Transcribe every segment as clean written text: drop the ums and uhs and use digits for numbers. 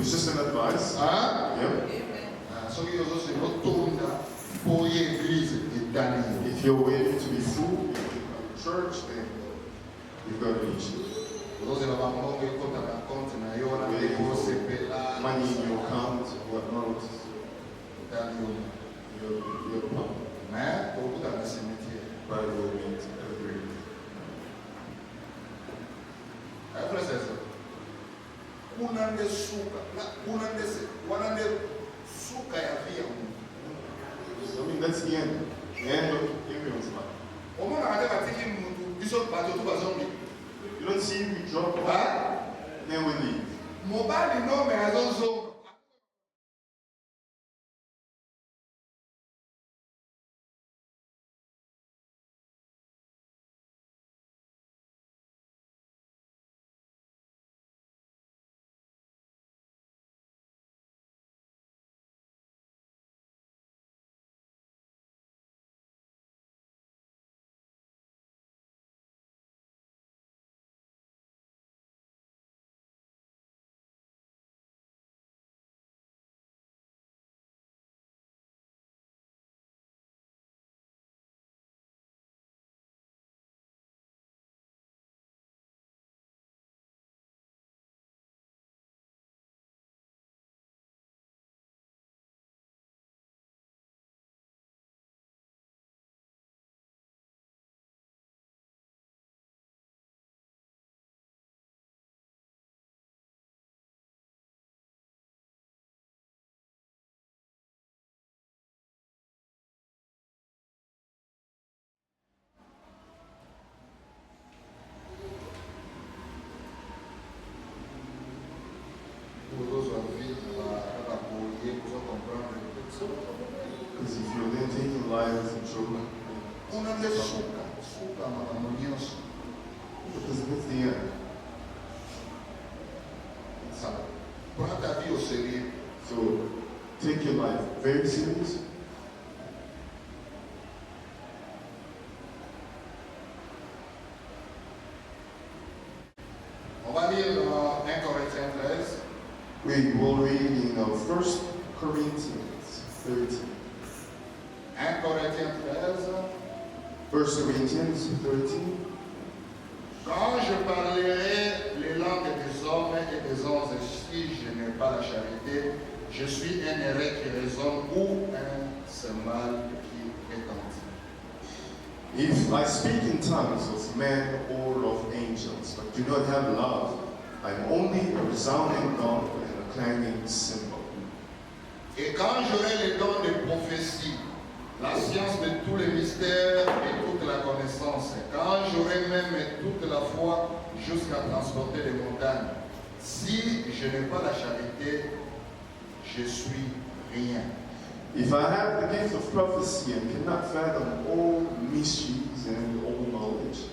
It's just an advice. Hein? Yep. If you're waiting to be full, if you come to church, then you've got an issue. Money in your account, whatnot. You're the problem. By the way, agree. I mean, that's the end. The end of everyone's life. You don't see we drop off, then we leave. Because if you're then taking lives and children, because it's the end. So take your life very serious. We will read in 1 Corinthians 13. 1 Corinthiens 13. 1 Corinthians 13. Quand je parlerai les langues des hommes et des anges, si je n'ai pas la charité, je suis un erreur qui résonne ou un cymbale qui retentit. If I speak in tongues of men or of angels, but do not have love, I am only a resounding gong and a clanging cymbal. Et quand j'aurai les dons de prophétie, la science de tous les mystères et toute la connaissance, quand j'aurai même toute la foi jusqu'à transporter les montagnes, si je n'ai pas la charité, je suis rien. If I have the gift of prophecy and cannot fathom all mysteries and all knowledge,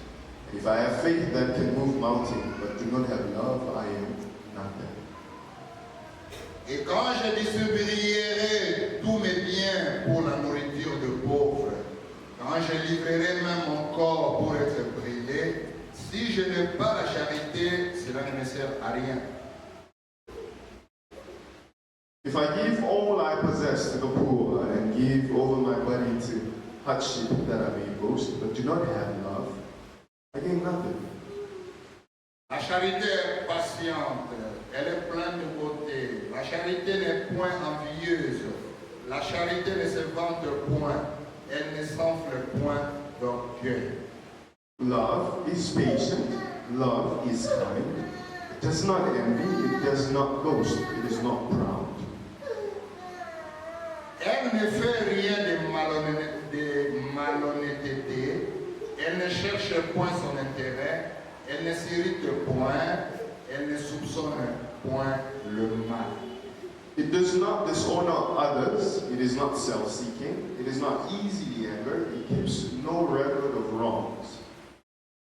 and if I have faith that can move mountains but do not have love, I am nothing. Et quand je distribuerai tous mes biens pour la nourriture de pauvres, quand je livrerai même mon corps pour être brûlé, si je n'ai pas la charité, cela ne me sert à rien. If I give all I possess to the poor and give over my body to hardship that I may boast, but do not have love, I gain nothing. La charité est patiente, elle est pleine de beauté. La charité n'est point envieuse. La charité ne se vante point. Elle ne s'enfle point d'orgueil. Love is patient. Love is kind. It does not envy. It does not boast. It is not proud. Elle ne fait rien de malhonnêteté. Elle ne cherche point son intérêt. Elle ne s'irrite point. Elle ne soupçonne point le mal. It does not dishonor others. It is not self-seeking. It is not easily angered. It keeps no record of wrongs.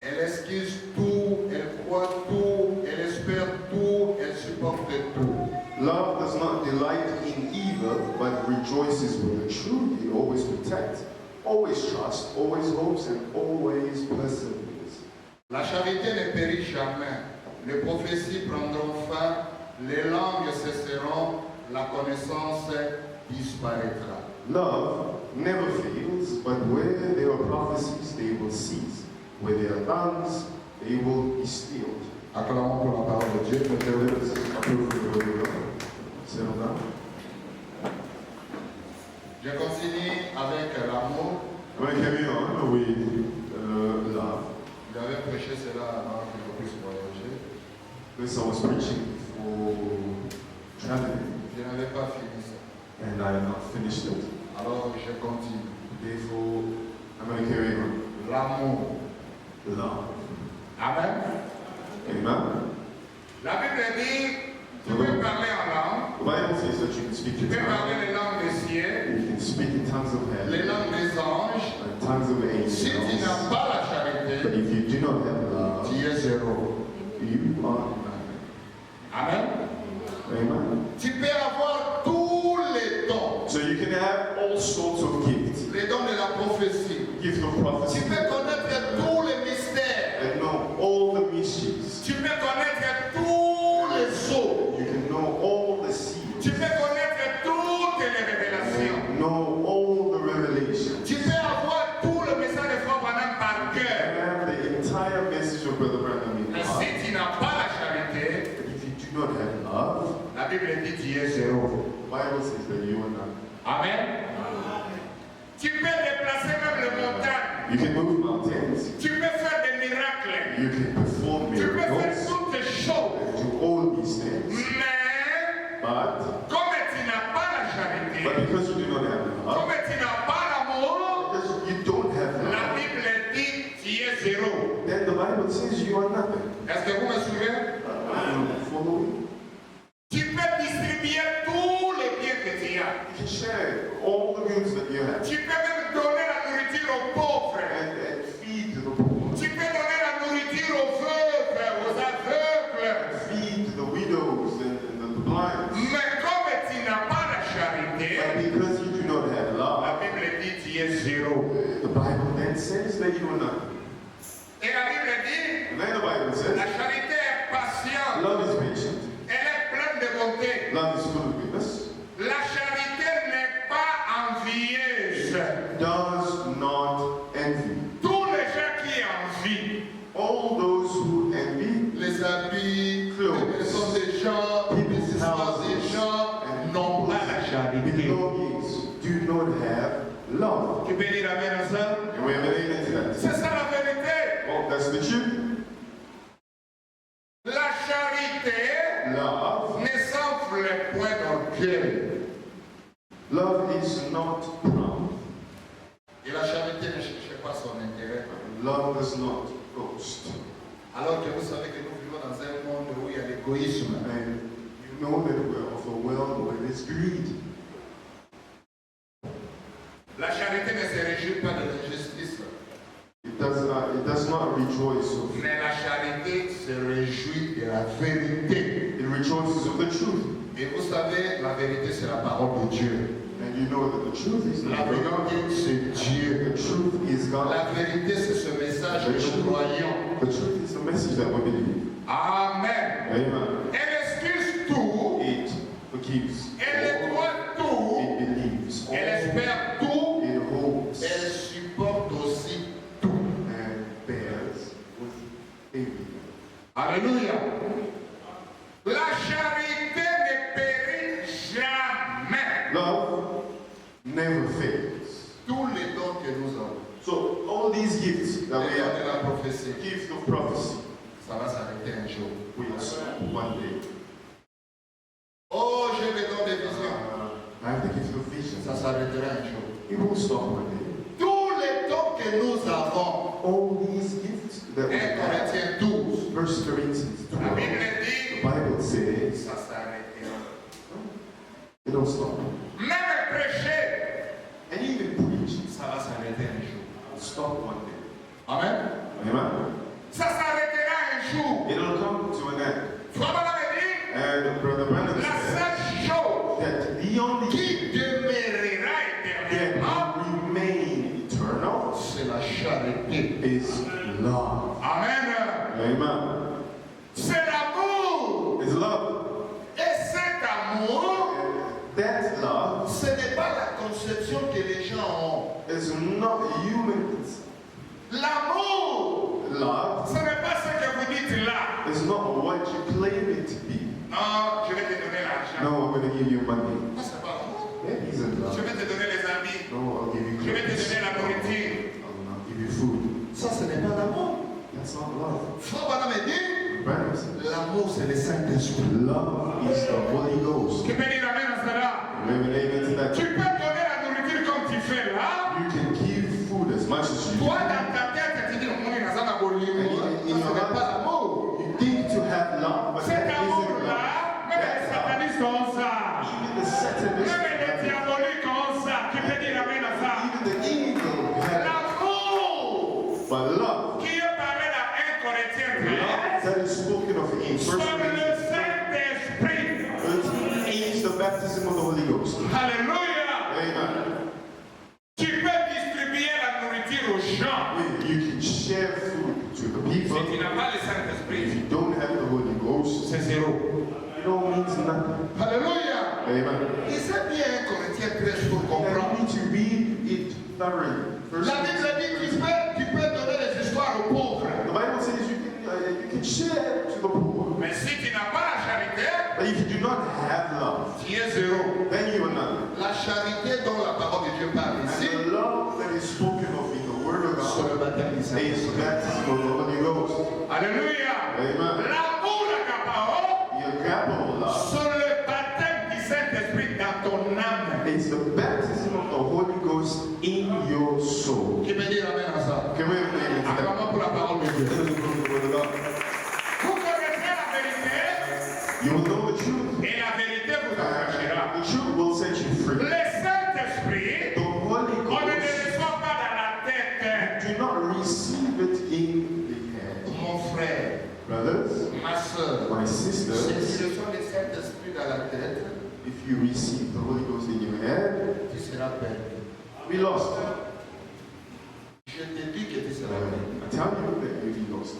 Elle excuse tout, elle croit tout, elle espère tout, elle supporte tout. Love does not delight in evil, but rejoices with the truth. It always protects, always trusts, always hopes, and always perseveres. La charité ne périt jamais. Les prophéties prendront fin, les langues cesseront, la connaissance disparaîtra. Love never fails, but where there are prophecies, they will cease. Where there are tongues, they will be stilled. Acclamons pour la parole de Dieu. Je continue avec l'amour. I'm going to carry on with love. J'avais prêché cela avant que je puisse voyager. Because I was preaching for traveling, Je n'avais pas fini ça. and I have not finished it. Alors je continue. Therefore, I'm going to carry on. L'amour. Love. Amen. Amen. La Bible dit, tu peux parler en langue, The Bible says that you can speak tu in peux tongues. parler les langues des cieux, You can speak in tongues of les heaven langues des anges. and tongues of Si tu angels. n'as pas la But charité, if you do not have love, tu es zéro. you are nothing. Amen. Amen. Tu peux avoir tous les dons. So you can have all sorts of gifts. Les dons de la prophétie. Gift of Tu prophecy. peux connaître tous les mystères. And know all the mysteries. Tu peux connaître tous les sceaux. You can know all the seeds. Tu peux connaître toutes les révélations. And know all the revelations. Tu peux avoir tout le message de Frère Branham par You cœur. have the entire message of Brother Branham in Mais your heart. si tu n'as pas la charité, But if you do not have love, la Bible dit tu es zéro. the Bible says that you are not. Amen. Tu peux déplacer même les montagnes. You can move mountains. Tu peux faire des miracles. You can perform Tu peux faire miracles. toutes les choses. Do all these things. Mais But comme tu n'as pas la charité, because you do not have love, comme tu n'as pas l'amour, because you don't have la love, Bible dit tu es zéro. then the Bible says you are nothing. Est-ce que vous me suivez? Follow me. Tu peux distribuer tous les biens que tu as. You can share all the goods that you have Tu peux même donner la nourriture aux pauvres. and feed the poor, Tu peux donner la nourriture aux veuves, aux aveugles. feed the widows and the blind. Mais comme tu n'as pas la charité, But because you do not have la love, Bible dit tu es zéro. the Bible then says that you are nothing. Et la Bible dit, And then the Bible la says, charité est patiente, love is patient, elle est pleine de bonté. love is full of goodness, La charité n'est pas envieuse. does not envy. Tous les gens qui envient, All those who envy les habits, les maisons des gens, les histoires des gens, n'ont pas la charité. belongings do not have love. Tu peux dire amen à ça? And we have an amen to that. C'est ça la vérité. Well, that's the truth. La charité Love, ne s'enfle point d'orgueil. love is not proud. Et la charité ne cherche pas son intérêt. Love does not boast. Alors que vous savez que nous vivons dans un monde où il y a l'égoïsme. And you know that we're of a world where there's greed. La charité ne se réjouit pas de l'injustice. It does not rejoice of. Mais la charité se réjouit de la vérité. It rejoices of the truth. Et vous savez, la vérité c'est la parole de Dieu. And you know that the truth is La not God. vérité c'est Dieu. The truth is God. La vérité c'est ce message que nous croyons. The truth is the message that we believe. Amen. Amen. Elle excuse tout. It forgives. Elle croit tout. It believes. Elle espère tout. It hopes Elle supporte aussi tout. and bears with everything. Alléluia. La charité ne périt jamais. Love never fails. Tous les dons que nous avons. So all these gifts that Les we dons de have, la prophétie. gift of prophecy, Ça va s'arrêter un jour. will stop one day. Oh, j'ai le don de vision. I have the gift of vision. Ça s'arrêtera un jour. It will stop one day. Tous les dons que nous avons. All these gifts that we 1 have. Corinthiens 12. 1 Corinthians La 12. Bible The dit, Bible says ça s'arrêtera. it don't stop. Même prêcher, And even preaching ça va s'arrêter un jour. will stop one day. Amen. Amen. Ça s'arrêtera un jour. It'll come to an end. Frère Branham dit, And Brother Branham la said seule chose that the only qui demeurera that éternellement, will remain eternal c'est la charité. is love. Amen. Amen. C'est l'amour. It's love. That love ce n'est pas la conception que les gens ont. is not human concept. L'amour, Love ce n'est pas ce que vous dites là. is not what you claim it to be. Non, je vais te donner l'argent. No, I'm going to give you money. Ça, c'est pas l'amour. That isn't Je love. vais te donner les habits. No, I'll give you Je vais te clothes. donner la nourriture. I'll give you food. Ça, ce n'est pas l'amour. That's not love. Frère Branham me dit, Branham said, l'amour, c'est le Saint-Esprit. love is the Holy Ghost. Tu peux dire amen à cela. Amen to that. Tu peux donner la nourriture comme tu fais là. You can give food as much as you Toi, want. dans ta tête, tu dis, on est dans un abonnement. Ce n'est pas l'amour. You think to have love, but Cet that isn't amour-là, love. même les That's love. satanistes ont ça. Even the Satanists, Même les diaboliques ont ça. Tu peux dire amen à ça. even the evil have L'amour but love. qui est parlé dans 1 Corinthiens 13, Love that is spoken of in sur 1 le Corinthians Saint-Esprit. is the baptism of the Holy Ghost. Alléluia. Amen. Tu peux distribuer la nourriture aux gens. You can share food to the Si people. tu n'as pas le If Saint-Esprit, you don't have the Holy Ghost, c'est zéro. it don't mean nothing. Alléluia. Amen. Et c'est bien 1 Corinthiens 13 pour And comprendre. we need to read it thoroughly. First, La Bible dit tu peux donner des histoires aux pauvres. the Bible says you can share to the poor. Mais si tu n'as pas la charité, But if you do not have love, tu es zéro. then you are nothing. La charité dont la parole de Dieu parle ici, And the love that is spoken of in the Word of c'est le God baptême du is Saint-Esprit. baptism of the Holy Ghost. Alléluia. Amen. L'amour agapao, The agape love c'est le baptême du Saint-Esprit dans ton âme. is the baptism of the Holy Ghost in your soul. Qui peut dire amen à ça? Can we read it together? Acclamons pour la parole de Dieu. Let us go to the Word of God. Vous connaissez la vérité You will know the truth, et la vérité vous affranchira. and the truth will set you free. Le Saint-Esprit, The Holy on ne le Ghost, reçoit pas dans la tête. do not receive it in the head. Mon frère, Brothers, ma soeur, my si sisters, tu reçois le Saint-Esprit dans la tête, if you receive the Holy Ghost in your head, tu seras perdu. we lost. Je te dis que tu seras perdu. I tell you that you be lost.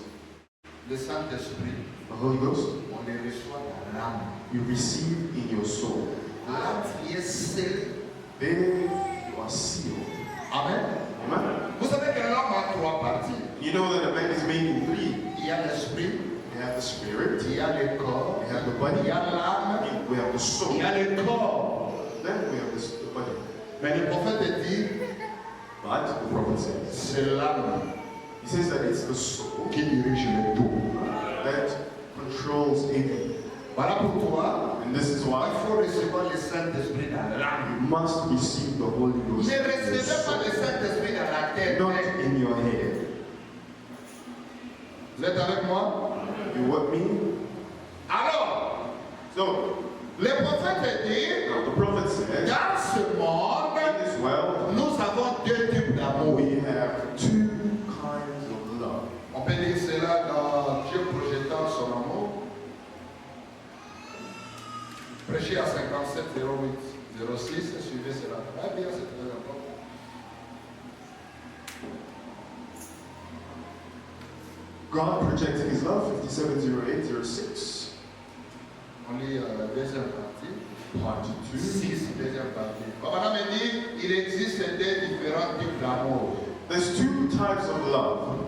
Le Saint-Esprit, The Holy Ghost, on le reçoit dans l'âme. you receive in your soul. L'âme qui est scellée. There you are sealed. Amen. Amen. Vous savez que l'homme a trois parties. You know that a man is made in three. Il y a l'esprit, We have the spirit, il y a le corps, we have the il body, y a l'âme, we have the soul, il y a le corps. then we have the body. Mais le prophète dit, But the prophet says, c'est l'âme he says that it's the soul qui dirige le tout. that controls everything. Voilà pourquoi And this is il why faut recevoir le Saint-Esprit dans l'âme. you must receive the Holy Ghost Ne in your recevez pas le soul, Saint-Esprit dans la tête. not in your head. Vous êtes avec moi? You what me? Alors, So, le prophète dit, now the prophet says, dans ce monde, in this world, nous avons deux types d'amour. we have two kinds of love. On peut dire cela dans Dieu projetant son amour. Prêchez à 57 08 06, suivez cela. Ah bien, c'est très important. God projected his love, 570806, On lit la deuxième partie. part 2. 6, deuxième partie. Papa me dit, il existe deux différents types d'amour. There's two types of love.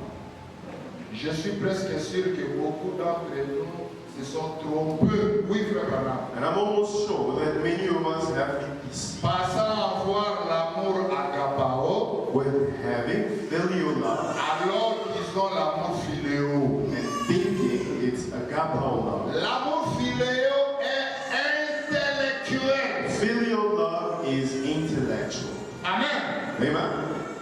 Je suis presque sûr que beaucoup d'entre nous se sont trompés. Oui, frère Branham. And I'm almost sure that many of us have been deceived Passant à voir l'amour agapao, with having filial love alors qu'ils ont l'amour philéo. and thinking it's agape love. L'amour philéo est intellectuel. Filial love is intellectual. Amen. Amen.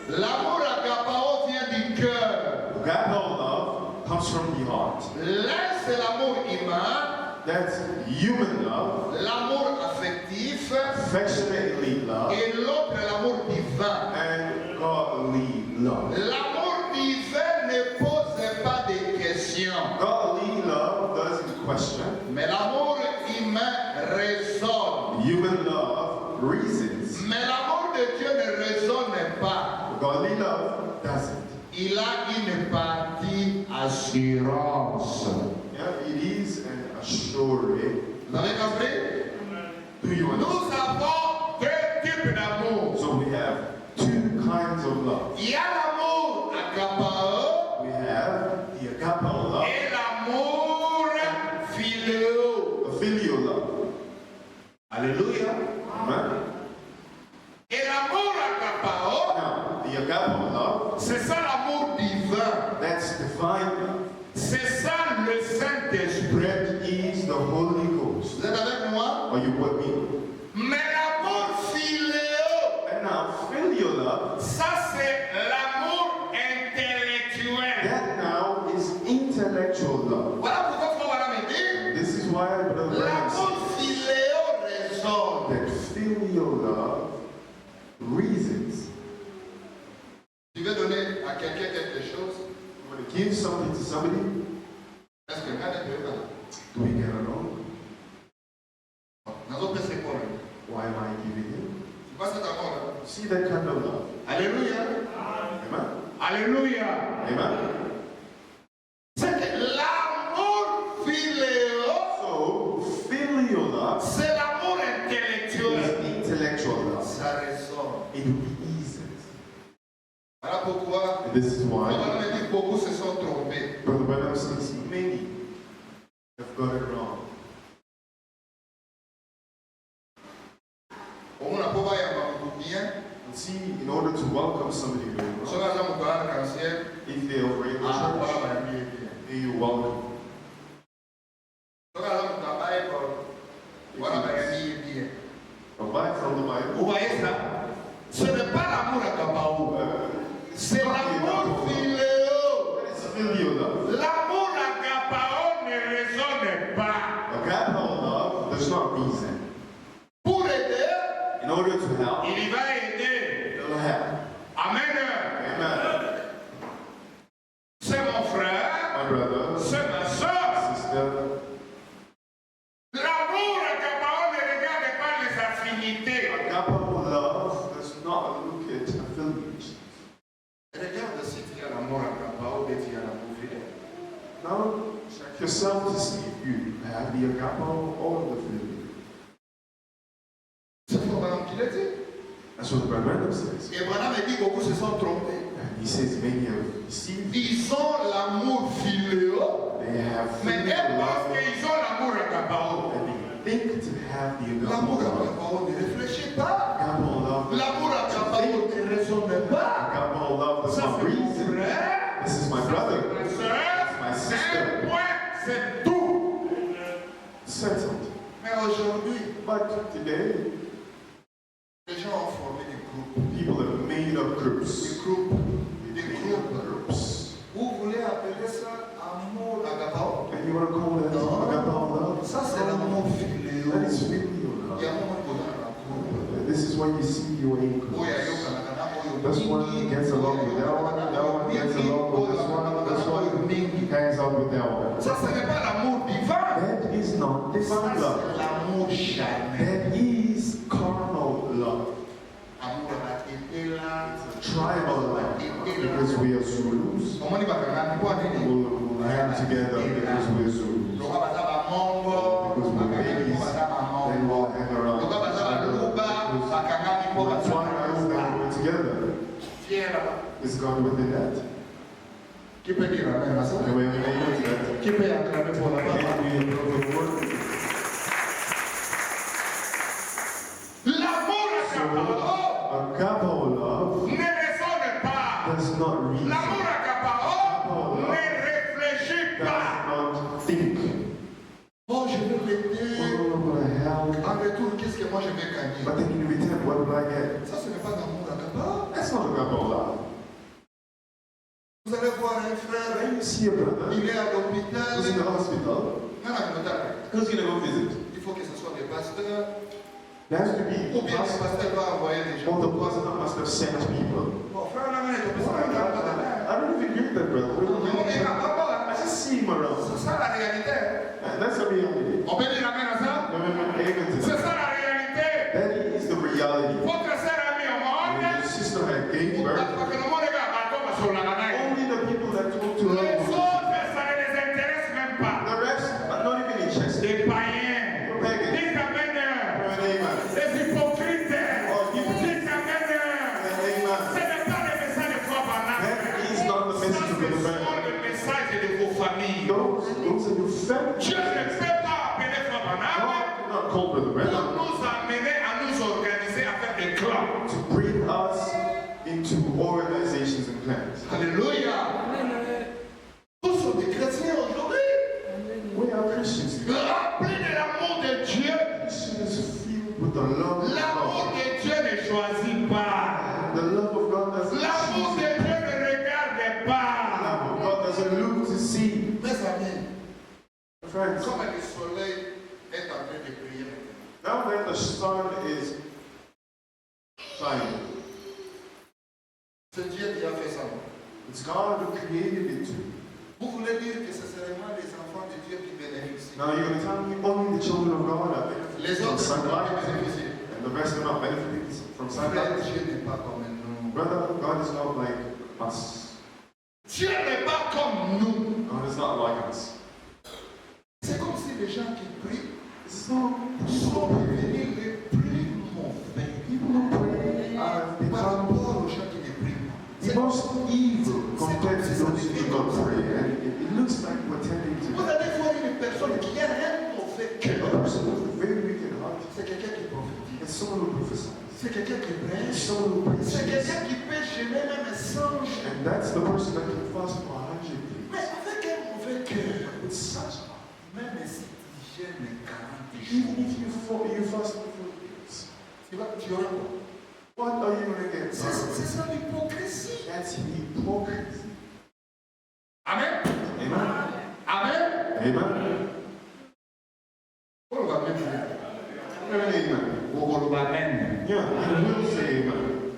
L'amour agapao vient du cœur. Agape love comes from the heart. L'un c'est l'amour humain, That's human love, l'amour affectif, affectionately love, et l'autre l'amour divin. and godly love. L'amour divin ne pose pas de questions, Godly love doesn't question. mais l'amour humain raisonne. Human love reasons. Mais l'amour de Dieu ne raisonne pas. Godly love doesn't. Il a une partie assurance. Yeah, it is an assurance. Vous avez compris? Do you Nous understand? avons love. Il y a l'amour agapao We have the agapao love, et l'amour philéo. the filial love. Alléluia. Amen. Et l'amour agapao, Now, the agapao love, c'est ça l'amour divin. that's divine love. C'est ça le Saint-Esprit. That is the Holy Ghost. Vous êtes avec moi? Are you with me? Mais l'amour philéo, And now, filial love, ça c'est l'amour intellectuel. that now is intellectual love. Voilà pourquoi Frère Branham me dit, This is why Brother Branham said l'amour philéo raisonne. that filial love reasons. Tu veux donner à quelqu'un quelque chose? You want to give something to somebody? Est-ce que quelqu'un peut faire? Do we get along? Nous avons fait quoi? Why am I giving him? Tu vois cet amour? See that kind of love. Alléluia. Amen. Alléluia. Amen. C'est que l'amour philéo, So, filial love c'est l'amour intellectuel. is intellectual love. Ça ressort. It reasons. Voilà pourquoi And this is why on me dit beaucoup se sont trompés. Brother Branham says many have got it wrong. On n'a pas bien. And see, in order to welcome somebody very Sur well, la jambe de cancer, if they are already in the ah, church, voilà, bien. then you welcome. Sur la jambe de travail, voilà, bien. But buy from the Vous Bible. voyez ça? Ce n'est pas l'amour à Kabaou. C'est l'amour philéo. That is filial love. L'amour à Kabaou ne raisonne pas. Agapao love does not reason. Pour aider, In order to help, il va aider. it'll help. Amen. Amen. C'est mon frère, My brother, c'est ma soeur. sister, L'amour à Kabaou ne regarde pas les affinités. agapao love does not look at affiliations. Regarde si tu as l'amour à Kabaou ou tu as l'amour fidèle. Now, check yourself to see if you have the agapao or the filial. C'est Frère Branham qui l'a dit. That's what the Brother Branham says. Et Branham a dit beaucoup se sont trompés. And he says many have deceived. Ils ont l'amour philéo, They have mais filial elles pensent love, qu'ils ont l'amour à Kabaou. and they think to have the L'amour agapao à love. Kabaou ne réfléchit pas. Agapao love. L'amour à Kabaou ne raisonne pas. Agapao love does Ça not c'est mon reason. frère, This is my brother. ma soeur, My sister. un point, c'est tout. Settled. Mais aujourd'hui, But today, les gens ont formé des groupes. people have made up groups. Des groupes. They made up groups. Vous voulez appeler ça amour à Kabaou? And you want to call that agapao love? Ça c'est l'amour philéo. That is filial Il y a un love. moment qu'on a la groupe. This is when you see your Oya increase. yo kanakana, oyo This mingi, one gets along with that one, that one gets along with this one hangs out with that one. Ça, ce n'est pas l'amour divin. That is not Ça, divine love. c'est l'amour charnel. That is carnal love. Amour à été là. Tribal love. Because we are Zulus. Comment on va kanakana, quoi, nini? We'll hang together because we're Zulus. Loka baza ba mongo, Because we're bakangami babies. po baza ba Then mongo. we'll hang around. Loka baza ba luba, bakangami po We're baza ba twilights, then luba. we're together. Fier là. Is God within that? Qui peut dire amen à ça? Can we have an amen to that? Qui peut acclamer pour la Can papa? we approve the word? L'amour à Kabaou Agapao love ne raisonne pas. does not reason. L'amour à Kabaou ne réfléchit Does pas. not think. Oh, je vais l'aider. Oh, what the hell? En retour, qu'est-ce que moi je vais gagner? But then in return, what will I get? Ça, ce n'est pas l'amour à Kabaou. That's not agapao love. Vous allez voir un frère, When you see a brother il est à who's in the l'hôpital. hospital, Non, non, non, who's going to go visit? il faut que ce soit des pasteurs. There has to be Ou bien les pasteurs doivent envoyer des gens. or the pastor must have sent people. Bon, frère, non, mais je peux I pas. don't even hear that, brother. What do you On est mean? capable. I just see him around. C'est ça la réalité. And that's the reality. On peut dire amen à ça? Amen to C'est that. ça la réalité. That is the reality. Votre sœur a mis au monde. When your sister had gave birth, Parce que le monde est à tomber sur la ganaille. only the people that talk to Les her, autres, ça ne les intéresse même pas. the rest are not even interested. Des païens. Pagans. Des améneurs. Amen. Les hypocrites. Oh, hypocrites. Des améneurs. Ce Amen. n'est pas le message famille. Those are your family. Dieu ne peut pas appeler Frère Branham God did not call Brother pour Branham nous amener à nous organiser, à faire des clans. to bring us into organizations and plans. Alléluia. Tous sont des chrétiens aujourd'hui. We are Christians. Remplis de l'amour de Dieu. Christians filled with the love of L'amour God. de Dieu ne choisit pas. The love of God doesn't L'amour de choose. Dieu ne regarde The pas. love of God doesn't look to see. Mes amis, Friends, comme le soleil est en train de briller maintenant, now that the sun is shining, c'est Dieu qui a fait ça. it's God who created it too. Vous voulez dire que c'est seulement les enfants de Dieu qui bénéficient. Now you're going to tell me only the children of God are Les benefiting from autres ne sont pas sunlight bénéficiés. and the rest are not benefiting from Frère, sunlight. Dieu n'est pas comme nous. Brother, God is not like us. Dieu n'est pas comme nous. God is not like us. C'est comme si les gens qui prient So sont devenus les plus mauvais people who pray par have become rapport aux gens qui ne prient pas. the most evil compared to those who do not pray. And it looks like we're tending Vous to allez voir une personne qui a un mauvais a cœur. person with a very wicked heart. C'est quelqu'un qui prophétise. It's someone who prophesies. C'est quelqu'un qui It's prêche. someone who C'est preaches. quelqu'un qui peut gêner même un singe. And that's the person that can fast for 100 Mais days. avec un mauvais cœur, With such a heart. même si tu gênes 40 Even jours, if you fast for 40 days, tu auras quoi? what are you going to get? C'est ça l'hypocrisie. That's hypocrisy. Amen. Amen. Amen. Amen. On va même dire. Amen. On va même. Yeah, you will say amen.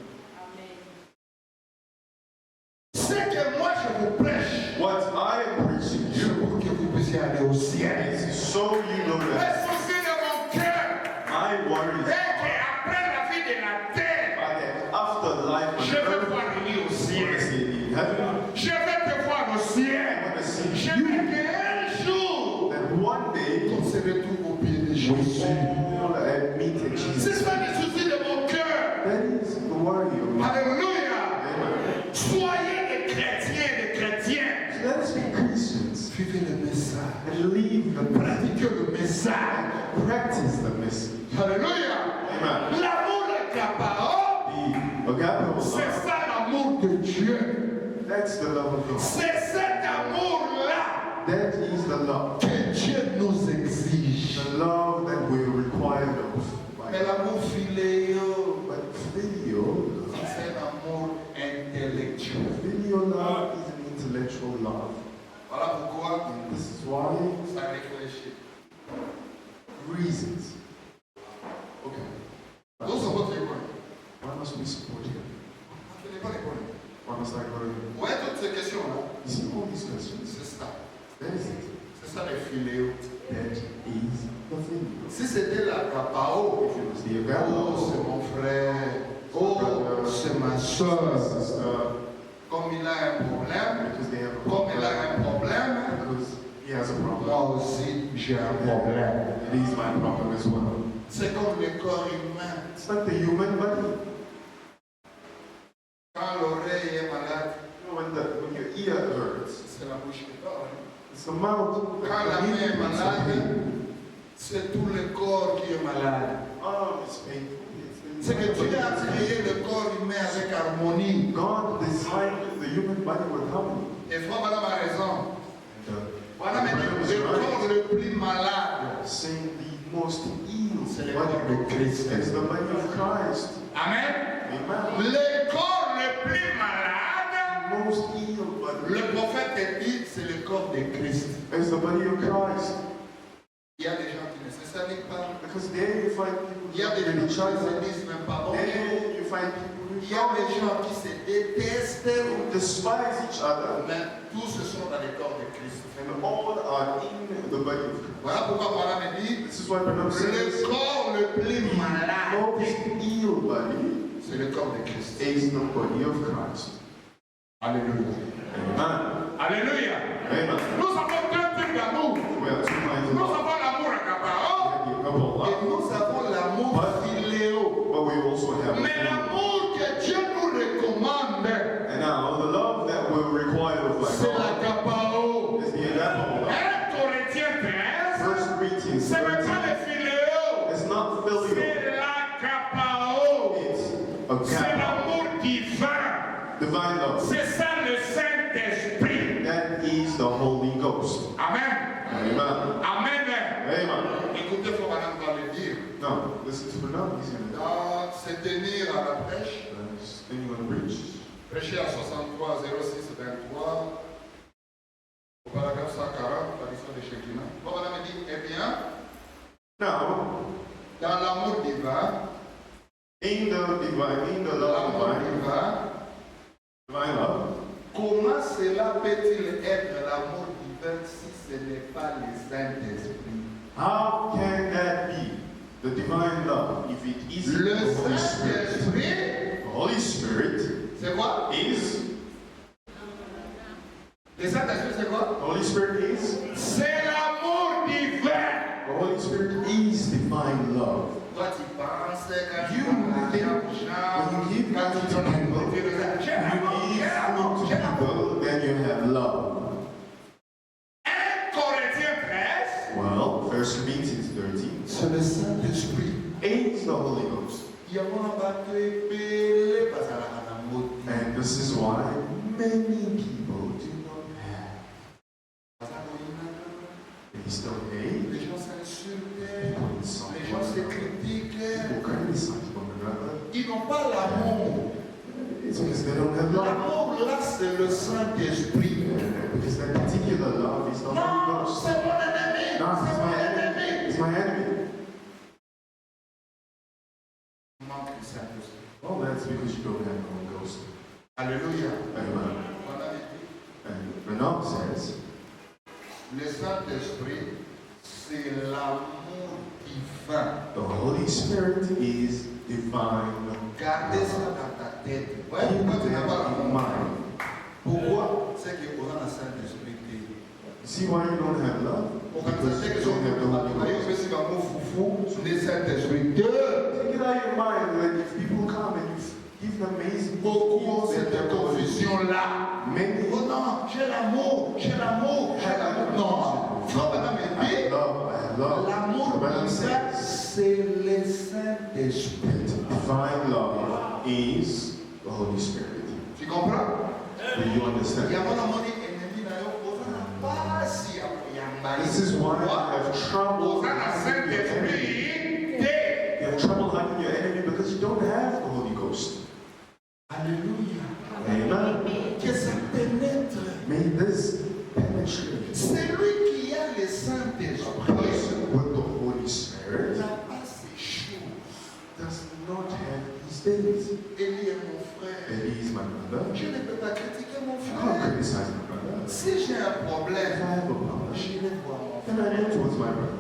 Ce que moi je vous prêche, What I am preaching c'est you pour que vous puissiez aller au ciel. is so you know Le that souci de mon cœur my worries est qu'après la vie de la terre, are that after life on je veux earth, voir venir au I want to ciel. see you in heaven. Je veux te voir au ciel. I want to see Je you. veux qu'un jour, That one day on se retrouve au pied de we Jésus. all meet in C'est Jesus. ça le souci de mon cœur. That is the worry of my Alléluia. Amen. Soyez des chrétiens, des chrétiens. So let us be Christians Vivez le message. and live the Pratiquez le message. practice the message. Alléluia. Amen. L'amour d'Agapao, The agape of c'est love, ça l'amour de Dieu. that's the love of God. C'est cet amour-là That is the love. que Dieu nous exige. The love that we are required of. Mais l'amour philéo, But filial love, c'est un amour intellectuel. filial love is an intellectual love. Voilà pourquoi And this is why ça réfléchit. reasons. Okay. Nous sommes votre école. Why must we support him? Ce n'est pas l'école. Why must I go to him? Ouais, toutes ces questions-là, You see all these questions? c'est ça. That is it. C'est ça les philéos. That is the filial. Si c'était l'agapao, If it was the oh, agape, c'est mon frère, oh, c'est ma soeur. sister, Comme il a un problème, because they have a comme elle a problem, un problème, because he has a problem. moi aussi j'ai un problème. It is my problem as well. C'est comme le corps humain. It's like the human body. Quand l'oreille est malade, You know, when your ear hurts, c'est la bouche qui parle. it's the mouth. Quand la main est malade, c'est tout le corps qui est malade. Oh, it's painful. C'est que Dieu a créé le corps humain avec harmonie. God designed the human body with harmony. Et Frère Madame a raison. And, Voilà maintenant le corps le plus malade. saying the most ill C'est le body corps de Christ. is the body of Christ. Amen. Amen. Le corps le plus malade, Most ill body le prophète dit, c'est le corps de Christ. is the body of Christ. Il y a des gens qui ne se salissent pas. Because there you find people Il y a who des hate gens each qui ne other. se disent même pas bonjour. There you find people who Il y a des gens qui se détestent. despise each other. Mais tous se sont dans le corps de Christ. And all are in the body of Christ. Voilà pourquoi Paul me dit, This is why Branham says le corps le plus the malade, most ill body c'est le corps de Christ. is the body of Christ. Alléluia. Amen. Alléluia. Amen. Nous avons deux types d'amour. We have two kinds of Nous love. avons l'amour agapao We have the agape et love, nous avons l'amour philéo. but we also have Mais the l'amour que Dieu nous recommande, And now the love that we're required of by c'est God l'agapao. is the agape phileo. C'est l'agapao. It's C'est agape, l'amour divin. divine love. C'est ça le Saint-Esprit. That is the Holy Ghost. Amen. Amen. Amen. Amen. Écoutez, faut madame va le dire. Now, listen to Bernard. He's going Dans se tenir à la prêche, to anyone preach. prêcher à 63 06 23, au paragraphe 140, tradition de Shekinah. Bon, madame dit, eh bien, Now, dans l'amour divin, in the love l'amour divine, divine love, comment cela peut-il être l'amour divin si ce n'est pas le Saint-Esprit? how can that be the divine love if it isn't Le the Holy Spirit? Saint-Esprit, The Holy Spirit c'est quoi? is, Le Saint-Esprit, c'est quoi? the Holy Spirit is, C'est l'amour divin. the Holy Spirit is divine love. Toi, tu penses quand You think when you give quand money tu to donnes people, un peu de you give food to people, then you have love. 1 Corinthiens 13. Well, 1 Corinthians 13 C'est le Saint-Esprit. is the Holy Ghost. Il y a un bateau épais parce à la mode. And this is why many people do not have. They still hate, Les gens s'insultent, people insult les one gens se another, critiquent. people criticize one another. Ils n'ont pas l'amour. It's because they don't have love. L'amour là, c'est le Saint-Esprit. Because that particular love is the Holy Non, Ghost. c'est mon ennemi. No, C'est it's mon my enemy. ennemi. It's my enemy. Manque le Saint-Esprit. Well, that's because you don't have the Holy Ghost. Alléluia. Amen. On avait dit, And Renaud says, le Saint-Esprit, c'est l'amour divin. the Holy Spirit is divine. Gardez ça dans ta tête. Ouais, Keep pourquoi tu n'as pas that in l'amour? mind. Pourquoi? C'est qu'on a le Saint-Esprit. See why you don't have love? Because you don't have the Holy Ghost. Take it out of your mind that if people come and you give them amazing Beaucoup ont gifts and cette they're going to confusion-là. many Oh non, j'ai l'amour, j'ai l'amour, j'ai l'amour. Non, frère, madame, I et have love, I have love. l'amour The Bible divin, says c'est le Saint-Esprit. divine love is the Holy Spirit. Tu comprends? Do you Il y understand? a mon amour ennemi dans le monde, on n'a pas si This is why you have trouble Dans la hiding your enemy. Saint-Esprit, t'es. You have trouble hiding your enemy because you don't have the Holy Ghost. Alléluia. Amen. Que ça pénètre. May this penetrate. Celui qui a le A Saint-Esprit person with the Holy Spirit n'a pas ces choses. does not have these things. Élie est mon frère. And he is my brother. Je ne peux pas critiquer mon I can't frère. criticize my brother. Si j'ai un If I problème, have a problem, je vais voir mon then I frère. go towards my brother.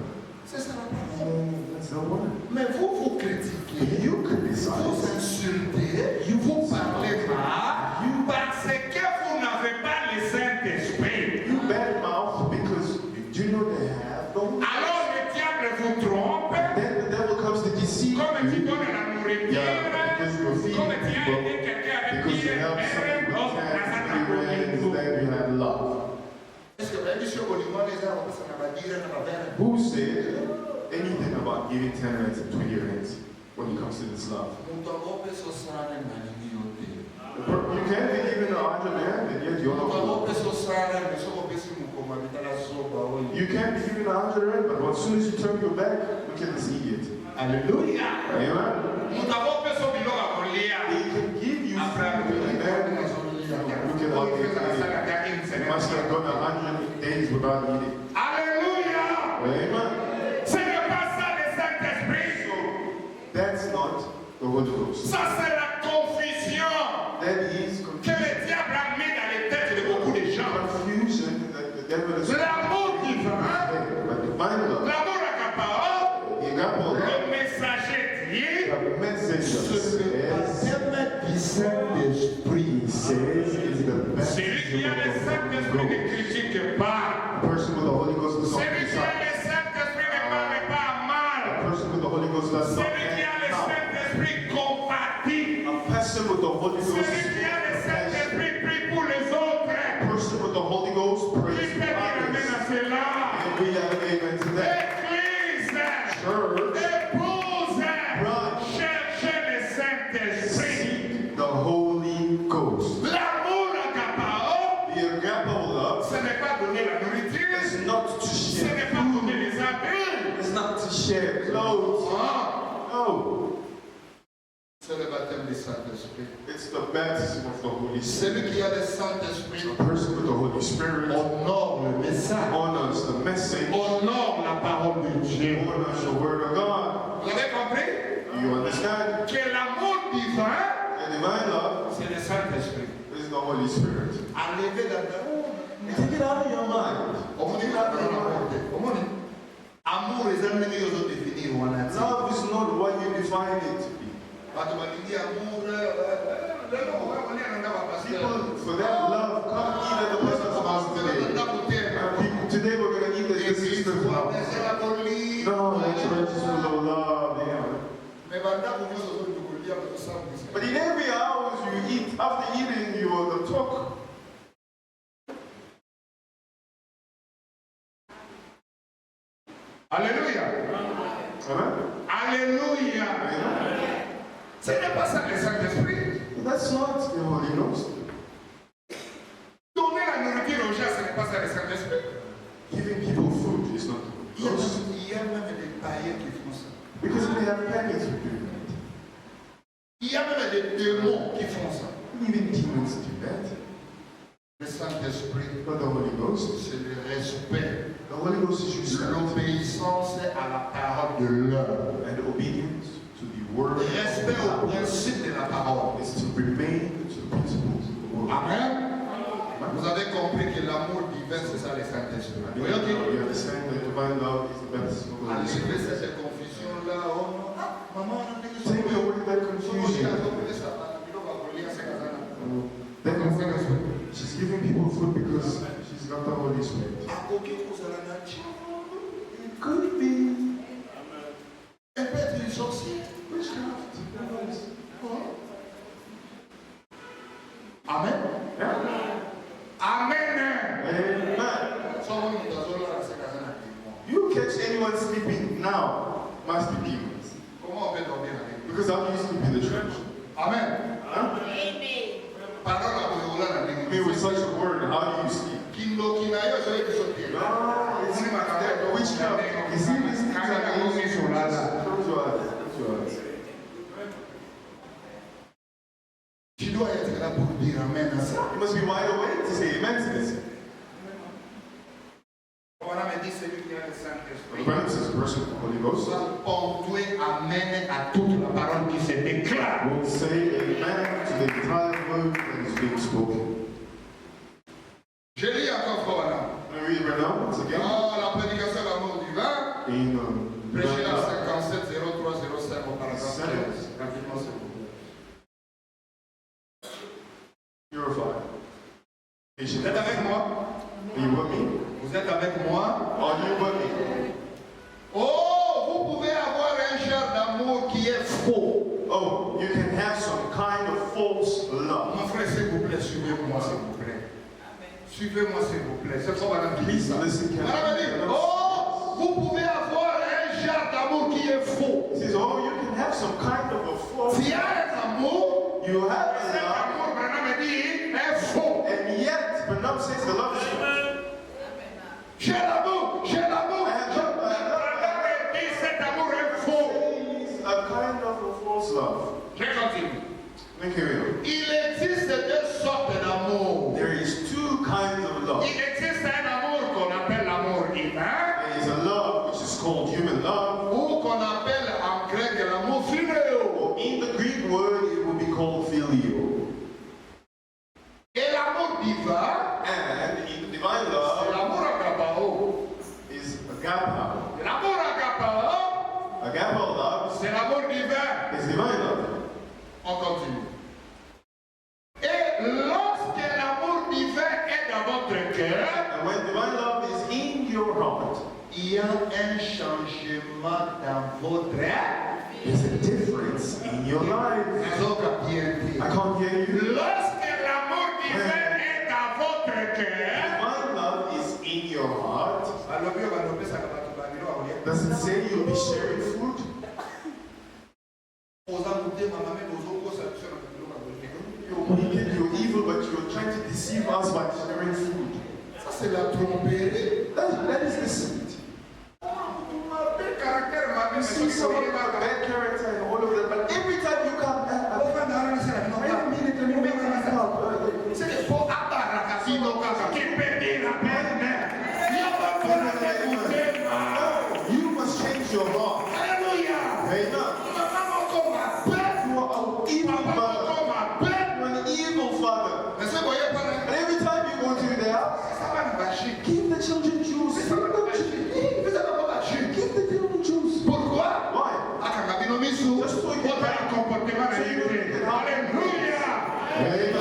C'est ça la parole. That's the word. Mais vous critiquez, You vous criticize. insultez, vous parlez mal, Parce que vous n'avez pas le Saint-Esprit. You badmouth because you do not have the Holy Ghost. Alors le diable vous trompe. Then the devil comes to deceive Comme tu you. donnes la nourriture, Yeah, because you're feeding comme tu as people, aidé quelqu'un avec because you qui help someone with cancer, then you have love. est-ce que vous avez dit sur Bolivon, les gens, ça n'a pas dit, ça n'a pas fait. Who said anything about giving 10 minutes and 20 minutes when it comes to this love? Mutagope sosane manini yote. You can't be given 100 man and yet you're not Mutagope full. sosane, mesogope si mukoma bitala soba oyi. You can't be given 100 rand, but as soon as you turn your back, look at this idiot. Alléluia. Amen. mutagope so biloko kolia. He can give you food and then look at all these idiots. You must have gone 100 days without eating. Alléluia. Amen. Ce n'est pas ça le Saint-Esprit. That's not the Holy Ghost. Ça c'est la confusion That is que le diable a mis dans les têtes de beaucoup de gens. confusion that the devil is. L'amour divin, But divine love, l'amour agapao, you got more love. le messager dit, The message Ce n'est pas says, tellement du Saint-Esprit. he says, is the best. celui qui a le Saint-Esprit ne critique pas. A person with the Holy Ghost does not Celui qui a criticize. le Saint-Esprit ne parle pas A mal. person with the Holy Ghost does not Celui qui a le act out. Saint-Esprit compatit. A person with the Holy Ghost Celui qui a le Saint-Esprit prie pour les autres. a person with the Holy Ghost Qui prays peut for dire amen others. à cela? And we have an amen to that. Église, Church, épouse, share clothes. Ah, No. c'est le baptême du Saint-Esprit. It's the baptism of the Holy Celui Spirit. qui a le Saint-Esprit A person with the Holy Spirit honore le message, honors the message, honore la parole de Dieu. honors the word of God. Vous avez compris? Do you understand? Que l'amour divin, The divine love c'est le Saint-Esprit. is the Holy Spirit. Enlevez la Take it out of your mind. Amour les amis ils ont défini ou on a dit. Love is not what you define it to be. People, for them, love, come eat at the person's house today. People, today we're going to eat at your sister's house. No, that church is full of love. Yeah. But in every hour you eat, after eating, you will talk. Alléluia. Amen? Alléluia. Amen? Ce n'est pas ça le Saint-Esprit. That's not the Holy Ghost. Donner la nourriture aux gens, ce n'est pas ça le Saint-Esprit. Giving people food is not the Holy Ghost. Il y a même des païens qui font ça. Because we have pagans who do that. Il y a même des démons qui font ça. Even demons do that. Le Saint-Esprit, But the Holy Ghost, c'est le respect, the Holy Ghost is respect l'obéissance à la parole de l'homme. and obedience to the word. Respect au principe de la parole. Is to remain to the principles of the word. Amen. Vous avez compris que l'amour divin, c'est ça le Saint-Esprit. You understand that divine love is the baptism of the Holy Enlevez Spirit. cette confusion-là. Oh, maman, on a dit que Take away that confusion. She's giving people food because she's got the Holy Spirit. It could be Elle peut être une sorcière. witchcraft. Amen. Yeah? Amen. Amen. You catch anyone sleeping now, must be demons. Comment on peut dormir avec lui? Because how do you sleep in the church? Amen. Huh? Parole à Boyola na I mean, with such a word, how do you sleep? Kindo kinayo zoe kisote. No, it's the witchcraft. You see, these things are spiritual. Tu dois être là pour dire Amen à ça. You must be wide awake to say amen to this. On a me dit celui qui a le The Saint-Esprit. Bible says the person with the Holy Ghost Ça ponctuer Amen à toute la parole qui se déclare. will say amen to the entire word that is being spoken. Je lis encore Froana. Let me read it right now, once again. Ah, la prédication de l'amour divin. In Prêchez à John 57 03 05 au paragraphe 13. Rapidement, c'est bon. purified. Vous êtes avec moi? Are you with me? Vous êtes avec moi? Are you with me? Oh, vous pouvez avoir un genre d'amour qui est faux. Oh, you can have some kind of false love. Mon frère, s'il vous plaît, suivez-moi, s'il vous plaît. Suivez-moi, s'il vous plaît. C'est ça, madame qui dit ça. Listen Madame dit, carefully. oh, vous pouvez avoir un genre d'amour qui est faux. He says, oh, you can have some kind of a false. Il y a un amour, You have a Cet love, amour, Branham me dit, est faux. and yet, Branham says the love is false. j'ai l'amour, j'ai l'amour. Branham me dit, cet amour est faux. It's a kind of a false love. Je continue. Let me carry on. Il existe deux sortes d'amour. There is two kinds of love. Il existe un amour qu'on appelle l'amour humain. There is a love which is called human love, Ou qu'on appelle en grec l'amour philéo. or in the Greek word it would be called phileo. Et l'amour divin, And in the divine c'est love l'amour agapao. is agapao. L'amour agapao, Agapao love c'est l'amour divin. is divine love. On continue. Et lorsque l'amour divin est dans votre cœur, And when divine love is in your heart, il y a un changement dans votre there's a difference in your life. I can't hear you. Lorsque l'amour divin est dans votre cœur, Divine love is in your heart. Does it say you'll be sharing food? You're evil, but you're trying to deceive us by sharing food. Ça, c'est la tromperie. That is deceit. caractère comportement na ye te. Alléluia. Amen.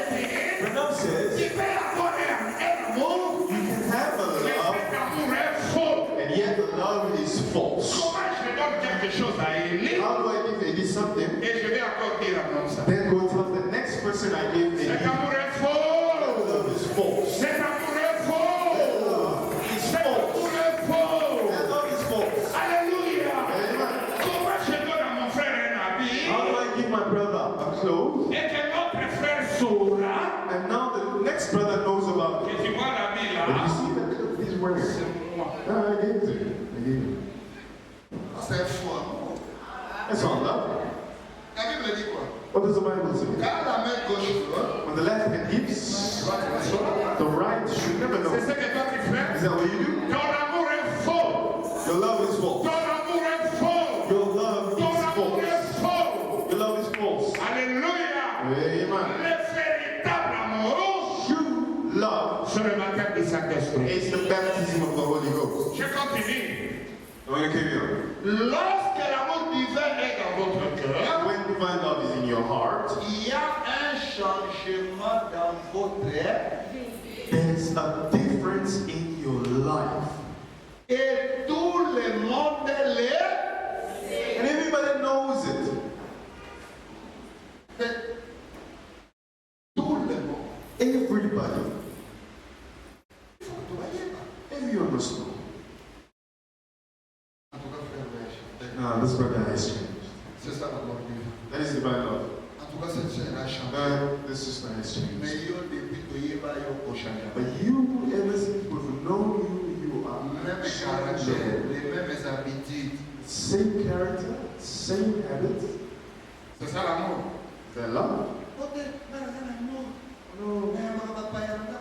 Tu Branham says peux avoir un amour, you can have a mais love, cet amour est faux. and yet the love is false. Comment je donne quelque chose à Élie How do I give Eddie something? et je vais encore dire à mon ça. Then go tell the next person I gave Eddie. Cet amour est The faux. love is false. Cet amour est faux. It's Cet false. amour est faux. That love is false. Alléluia. Amen. Comment je donne à mon frère un habit How do I give my brother a clothes? et que notre frère saura And now the next brother knows about it. que tu vois l'habit But you là, see the clothes he's wearing? c'est moi. Ah, I gave it to him. I gave it. C'est faux amour. That's all love. La Bible dit quoi? What does the Bible say? Quand la main gauche veut, When the left hand gives, tu vas the right should never know. C'est ce que toi tu fais. Is that what you do? Ton amour est faux. Your love is false. Ton amour est faux. Your love Ton is amour false. est faux. Your love is false. Alléluia. Amen. Le véritable amour, True love c'est le baptême du Saint-Esprit. is the baptism of the Holy Ghost. Je continue. I'm going to carry on. Lorsque l'amour divin est dans votre cœur, When divine love is in your heart, il y a un changement dans votre être there's a difference in your life. et tout le monde l'est. And everybody knows it. Mais tout le monde. Everybody. Il faut que tu voyez pas. Everyone must know. En tout cas, frère, ouais, Nah, this brother has changed. c'est ça la gloire divine. That is divine love. En tout cas, cette chaîne a changé. This sister has Mais changed. yo, depuis que tu y vas, yo, au changement. But you, ever since we've known you, you are Même caractère, changeable. les mêmes habitudes. Same character, same habits. c'est ça l'amour. Is that love? Ok, mais c'est l'amour. No, Mais on va pas y aller.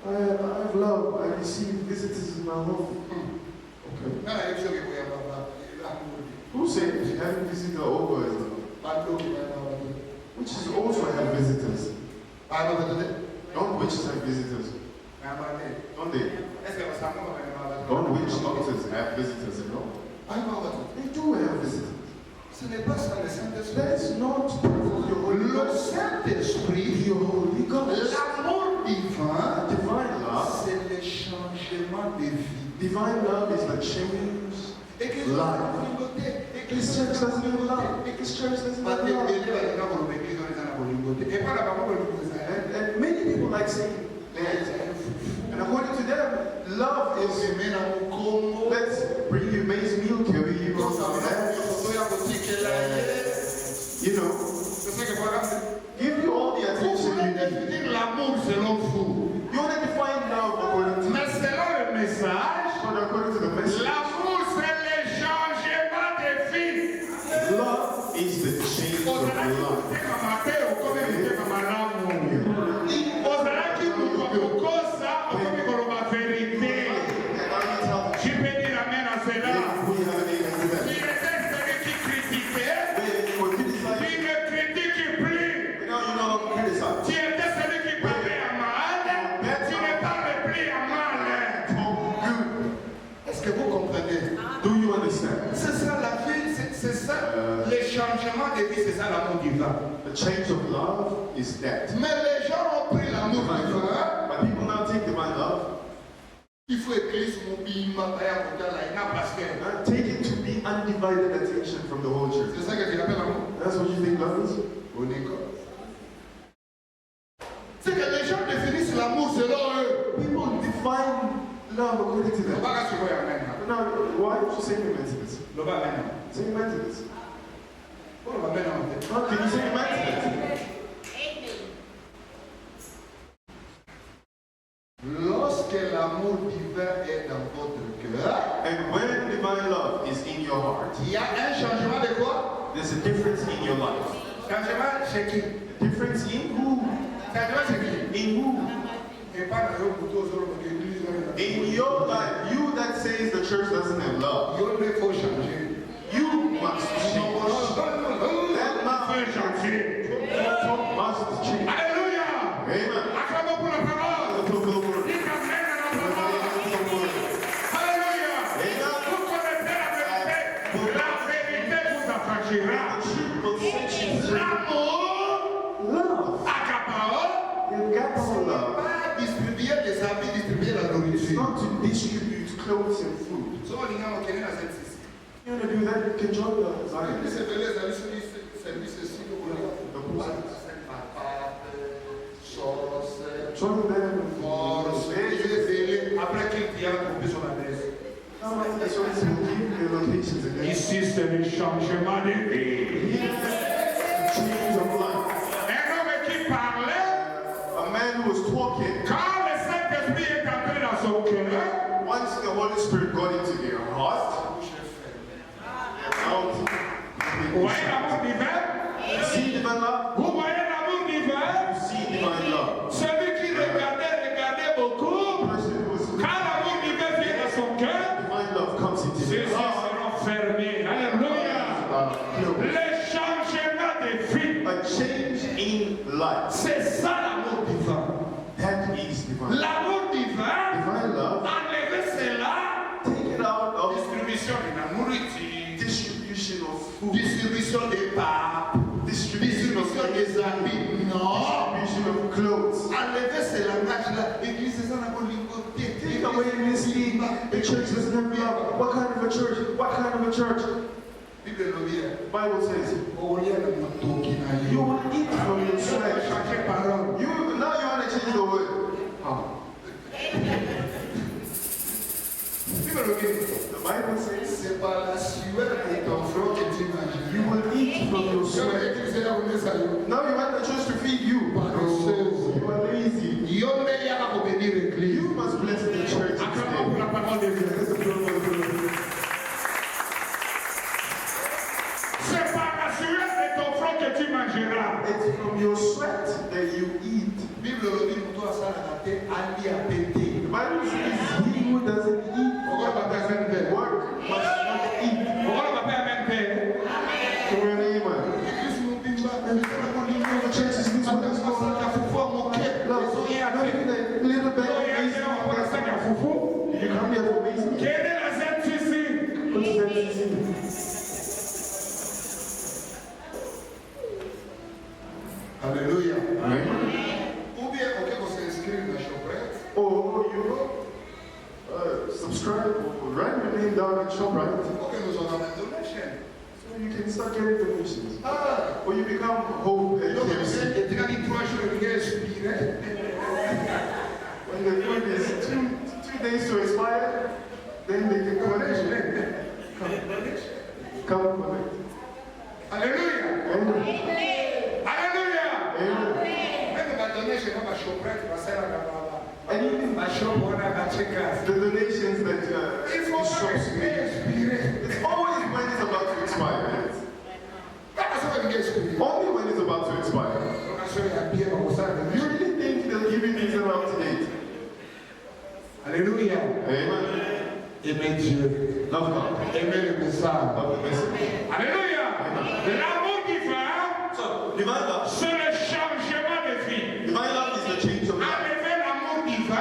I have love. I receive visitors in my home. Okay. Mais la élection qui voyait pas, l'amour. Who said having visitor over is love? Pas d'eau qui va y avoir. Which is also have visitors. Pas d'eau, Don't witches have visitors? Don't they? Est-ce que ça amour est Don't witch doctors have visitors at all? They do have visitors. Ce n'est pas ça le Saint-Esprit. That is not your Holy Le Ghost. Saint-Esprit, Your Holy Ghost. l'amour divin, Divine love. c'est le changement de vie. Divine love is the change. Et que This church doesn't have love. This church doesn't have love. And many people like saying that. And according to them, love is let's bring you maize meal, carry you on some that. You know, give you all the attention you need. L'amour selon vous. You only define love according to Mais selon le message, but according to the message. l'amour c'est le changement de vie. Love is the change of life. And now you tell the Tu peux dire amen à cela. we have an amen to that. Il était celui qui critiquait, When you were criticizing, il ne critique plus. now you no longer criticize. Tu étais celui qui parlait à mal, tu ne parles plus à mal. Oh, good. Est-ce que vous comprenez? Do you understand? C'est ça la vie, c'est ça. Le changement de vie, c'est ça l'amour divin. The change of love is that. Mais les gens ont pris l'amour divin. But people now take divine love Il faut écrire sur mon bimba, parce que and take it to be undivided attention from the whole church. c'est ça que tu appelles l'amour. That's what you think love is? Au école. C'est que les gens définissent l'amour selon eux. People define love according to Le them. bagage sur quoi amen. Now, why don't you say amen to this? Le bagage amen. Say amen to this. Oh, le bagage amen. How can you say amen to that? Lorsque l'amour divin est dans votre cœur, And when divine love is in your heart, il y a un changement de quoi? there's a difference in your life. Changement chez qui? A difference in who? Changement chez qui? In who? Et pas dans le couteau sur l'église. In your life, you that says the church doesn't have love, Il faut changer. you must change. That Fais chantier. must change. Alléluia. Amen. Acclamons pour la parole. Dites amen à la parole. Alléluia. Vous connaissez la vérité. La vérité vous affranchira. The truth will set you L'amour Love. accapare. You got to love. Pas distribuer des habits, distribuer la It's nourriture. not to distribute clothes and food. So, on a aucun à cette ici. You want to do that, you can join the Les Zion. services, services ici, sauce, Join them. force, après qu'il y a coupé son adresse. Now, the service will give the locations again. Ici, c'est le changement de vie. Change of life. Un homme qui parlait, A man who was talking, quand le Saint-Esprit est entré dans son cœur, once the Holy Spirit got into their heart, vous voyez l'amour divin? you see divine love? Vous voyez l'amour divin? You see divine love. Celui qui regardait beaucoup. The person who was Quand l'amour divin vient dans son cœur, divine love comes into ceux-ci their heart. seront fermés. Alléluia. Le changement de vie. A change in life. C'est ça l'amour divin. That is divine love. L'amour divin, Divine love, enlever cela, take it out of distribution de la nourriture, distribution of food, Distribution des papes, distribution of distribution des habits. Non. distribution of clothes. Enlever ce langage-là. L'église, c'est ça, la lingoté. Take away this thing. The church doesn't have love. What kind of a church? What kind of a church? Bible le dit. Bible says, Oh, il y a le mouton qui n'a you will eat from your sweat. changer parole. Now you want to change the word. Bible le dit. The Bible says, C'est par la sueur de ton front que tu manges. you will eat from your Sur sweat. l'église, là, on est sérieux. Now you want the church to feed you. Paresseuse. You are lazy. Yombe yaka ko bénir l'église. You must bless the church acclamons pour instead. la parole de Dieu. C'est par la sueur de ton front que tu mangeras. It's from your sweat that you eat. Bible le dit, pour toi, ça, la tête, ali a pété. The Bible says, he who doesn't eat work must not eat. Pourquoi le papa même père? For an amen. L'église nous dit, bah, mais c'est la condition de The church is this one is ça, la foi, mon cœur. Love, so yeah, not even a little bit Oh, of il y a lazy. un pour la sac à foufou. You come here for lazy. Quelle est la scène ici? What's that easy? Alléluia. Amen. Ou bien, ok, on s'inscrit dans Shoprite. Or subscribe or write your name down at ShopRite Ok, nous en avons donation. so you can start getting donations. Ah, Or you become Hope at donc, KFC. et tu as dit 3 jours, il est expiré. When the food is two days to expire, then they can collect it. Come collect. Alléluia. Amen. Alléluia. Amen. Même ma donation, moi, ma Shoprite, ma sœur, And even ma shop, on a ma check-out. the donations that Il faut the pas shops make, expirer. it's always when it's about to expire. Pas ça va expiré. Only when it's about to expire. On a fait la pierre, on s'en You really think they'll give you these around to date? Alléluia. Amen. Aimez Dieu. Love God. Aimez le message. Love the message. Alléluia. L'amour divin, So, divine love. c'est le changement de vie. Divine love is the change of life. Enlever l'amour divin,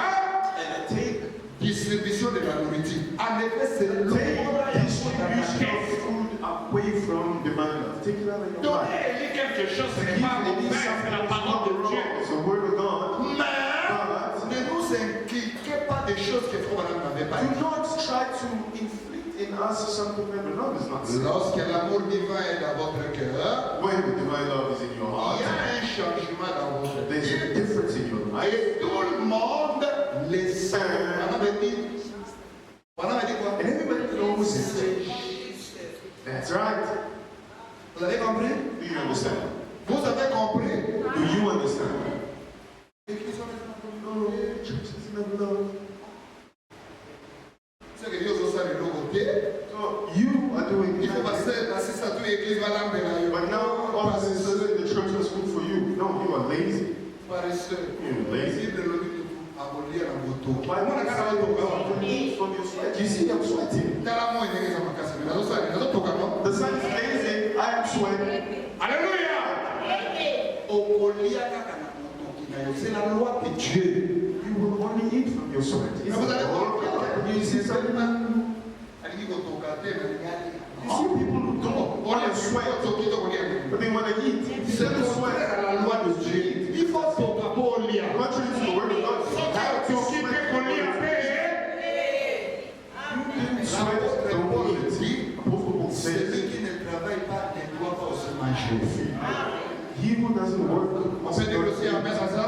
And take Distribution de la nourriture. En effet, c'est le distribution of food away from divine love. Take it out of your life. donner quelque chose, ce n'est Give pas any mauvais, c'est la parole de Dieu. It's the word of God. Mais ne nous inculquez pas des choses que Frère Madame n'avait pas Do dit. not try to inflict in us something that the Lord is not saying. Lorsque l'amour divin est dans votre cœur, When the divine love is in your il y a heart, un changement dans votre there's a vie. difference in your life. Et tout le monde le sait. On avait dit quoi? And everybody knows it. That's right. Vous avez compris? Do you understand? Vous avez compris? Do you understand? L'église, on est No, church is not love. c'est que Dieu vous a le côté. So you are doing Il faut that. passer à toute l'église, madame Benayo. But now all of a sudden the church was good for you. No, you are lazy. Paresseux. You're lazy. Bible le dit abolir la moto. Why Mwana kana not watoka. eat from your sweat? You see, I'm sweating. Tala mo inengeza makasi. Nazotoka no. The sun is blazing. I am sweating. Alléluia. Okolia kaka na moto kinayo. C'est la loi de Dieu. You will only eat from your sweat. It's Mais vous allez the voir law of God. quelqu'un You qui see dit some seulement aliki kotoka te na ngali. you see people who don't want to sweat, Toki to kolia. but they want to eat. C'est contraire à la loi de Dieu. Il faut s'occuper. Contrary to the word of God, you have to sweat. Don't eat. Apostle Paul says, Celui qui ne travaille pas ne doit pas aussi manger. he who doesn't work On must peut dire aussi not amen à ça?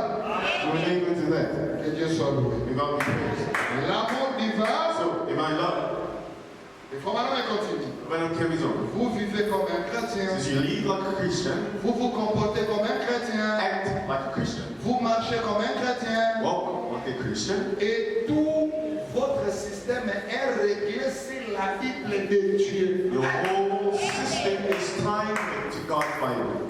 We're not going to that. Que Dieu soit loué. May God be praised. L'amour divin, So, if I love, il faut maintenant continuer. when it carries on, Vous vivez comme un chrétien. since you lead like a Christian, Vous vous comportez comme un chrétien. act like a Christian, Vous marchez comme un chrétien. walk like a Christian, Et tout votre système est réglé sur la Bible de Dieu. your whole system is tied to God's Bible.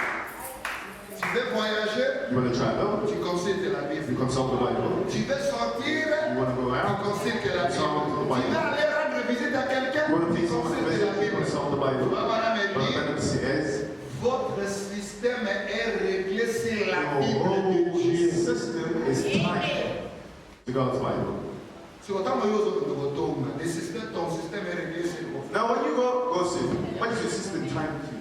Tu veux voyager, You want to travel, tu consultes la you Bible. consult the Bible. Tu veux sortir, You want to go tu out, consultes la Bible. consult the Tu veux Bible. aller rendre visite à quelqu'un, You want to tu please someone, consultes la you Bible. consult the Bible. Voilà, But mais Bible says, votre système est réglé sur la your Bible de whole Dieu. system is tied to God's Bible. C'est autant que vous autres de votre homme. Le système, ton système est réglé sur votre. Now, when you go see, what is your system tied to?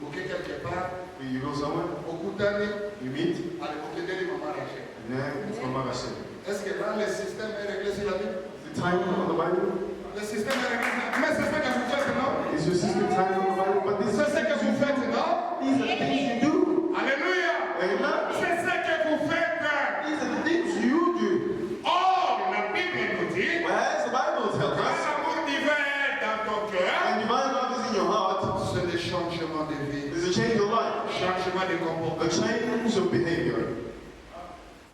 Ok, quelque part, When you go somewhere, au bout d'année, you meet, allez, ok, délai, maman, Rachel. and then it's Mama Rachel. Est-ce que là, le système est réglé sur la Bible? Is it tied on the Bible? Le système est réglé. Mais c'est ce que vous faites, non? Is your system tied on the Bible? But this C'est ce que vous faites, non? these are the things you do. Alléluia. Amen. C'est ce que vous faites. These are the things you do. Or, la Bible nous dit, Whereas the Bible tells quand us, l'amour divin est dans ton cœur, when divine love is in your heart, C'est le changement de vie, there's a change of life, changement de a comportement. change of behavior.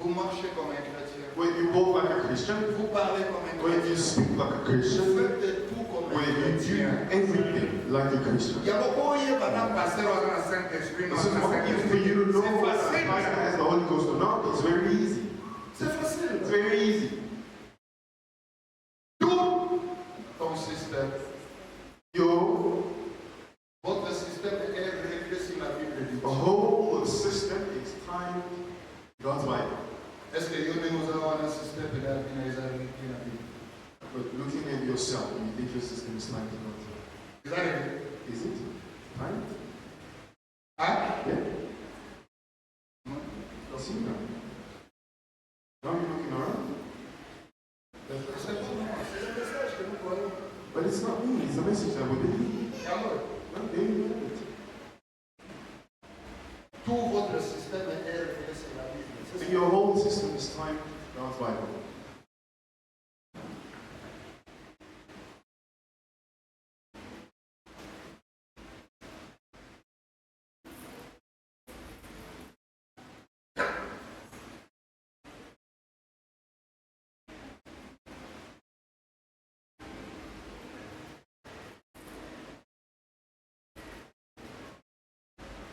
Vous marchez comme un chrétien. When you walk like a Christian, Vous parlez comme un when you chrétien. speak like a Vous Christian, faites de tout comme un when you do chrétien. everything like a Christian. Il y a beaucoup de madame pasteur dans le Saint-Esprit. This is what you for you to know C'est that the facile. pastor has the Holy Ghost or not. It's very easy. C'est facile. It's very easy. Tout ton système, Your votre système est réglé sur la Bible de Dieu. whole system is tied to God's Bible. Est-ce que nous avons un système de la Bible? But looking at yourself, you think your system is tied to God's Bible. Vous avez Is it? Tied? Hein? Yeah. Don't see that. Now you're looking around. C'est le message que nous croyons. But it's not me, it's the message that we believe. Alors, Not they believe it. tout votre système est réglé sur la Bible. C'est So ça. your whole system is tied to God's Bible.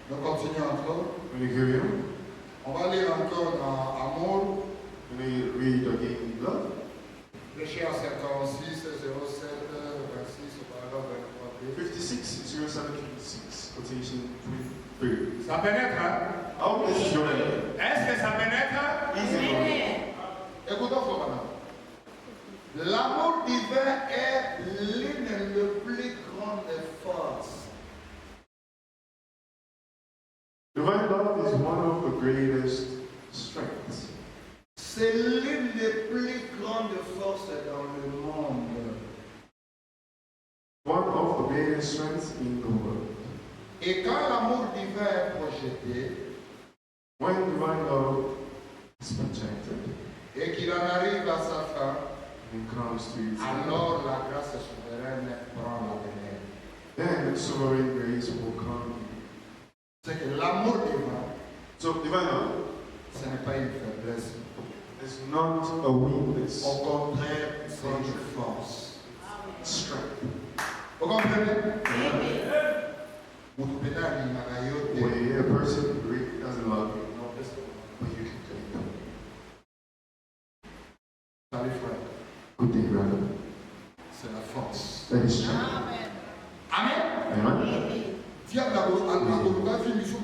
Nous continuons encore. When you carry on, On va lire encore dans Amour, when you read again in love, Péché en 56, 07, 26, paragraphe 23b. 56, 0756, quotation 23. ça pénètre. Hein? How this is your name? Est-ce que ça pénètre? Easy. Écoutons ce maintenant. L'amour divin est l'une des plus grandes forces. Divine love is one of the greatest strengths. C'est l'une des plus grandes forces dans le monde. One of the greatest strengths in the world. Et quand l'amour divin est projeté When divine love is projected et qu'il en arrive à sa fin, and comes to its end, alors la grâce souveraine prend la relève. then sovereign grace will come. C'est que l'amour divin, So divine love ce n'est pas une faiblesse. is not a weakness, Au contraire, c'est une force. strength. Vous comprenez? Vous pouvez aller dans la yote. When a person really doesn't love you, but you can take them. Salut frère, Good day, brother. c'est la force. That is strength. Amen. Amen. Diable a vu les choses.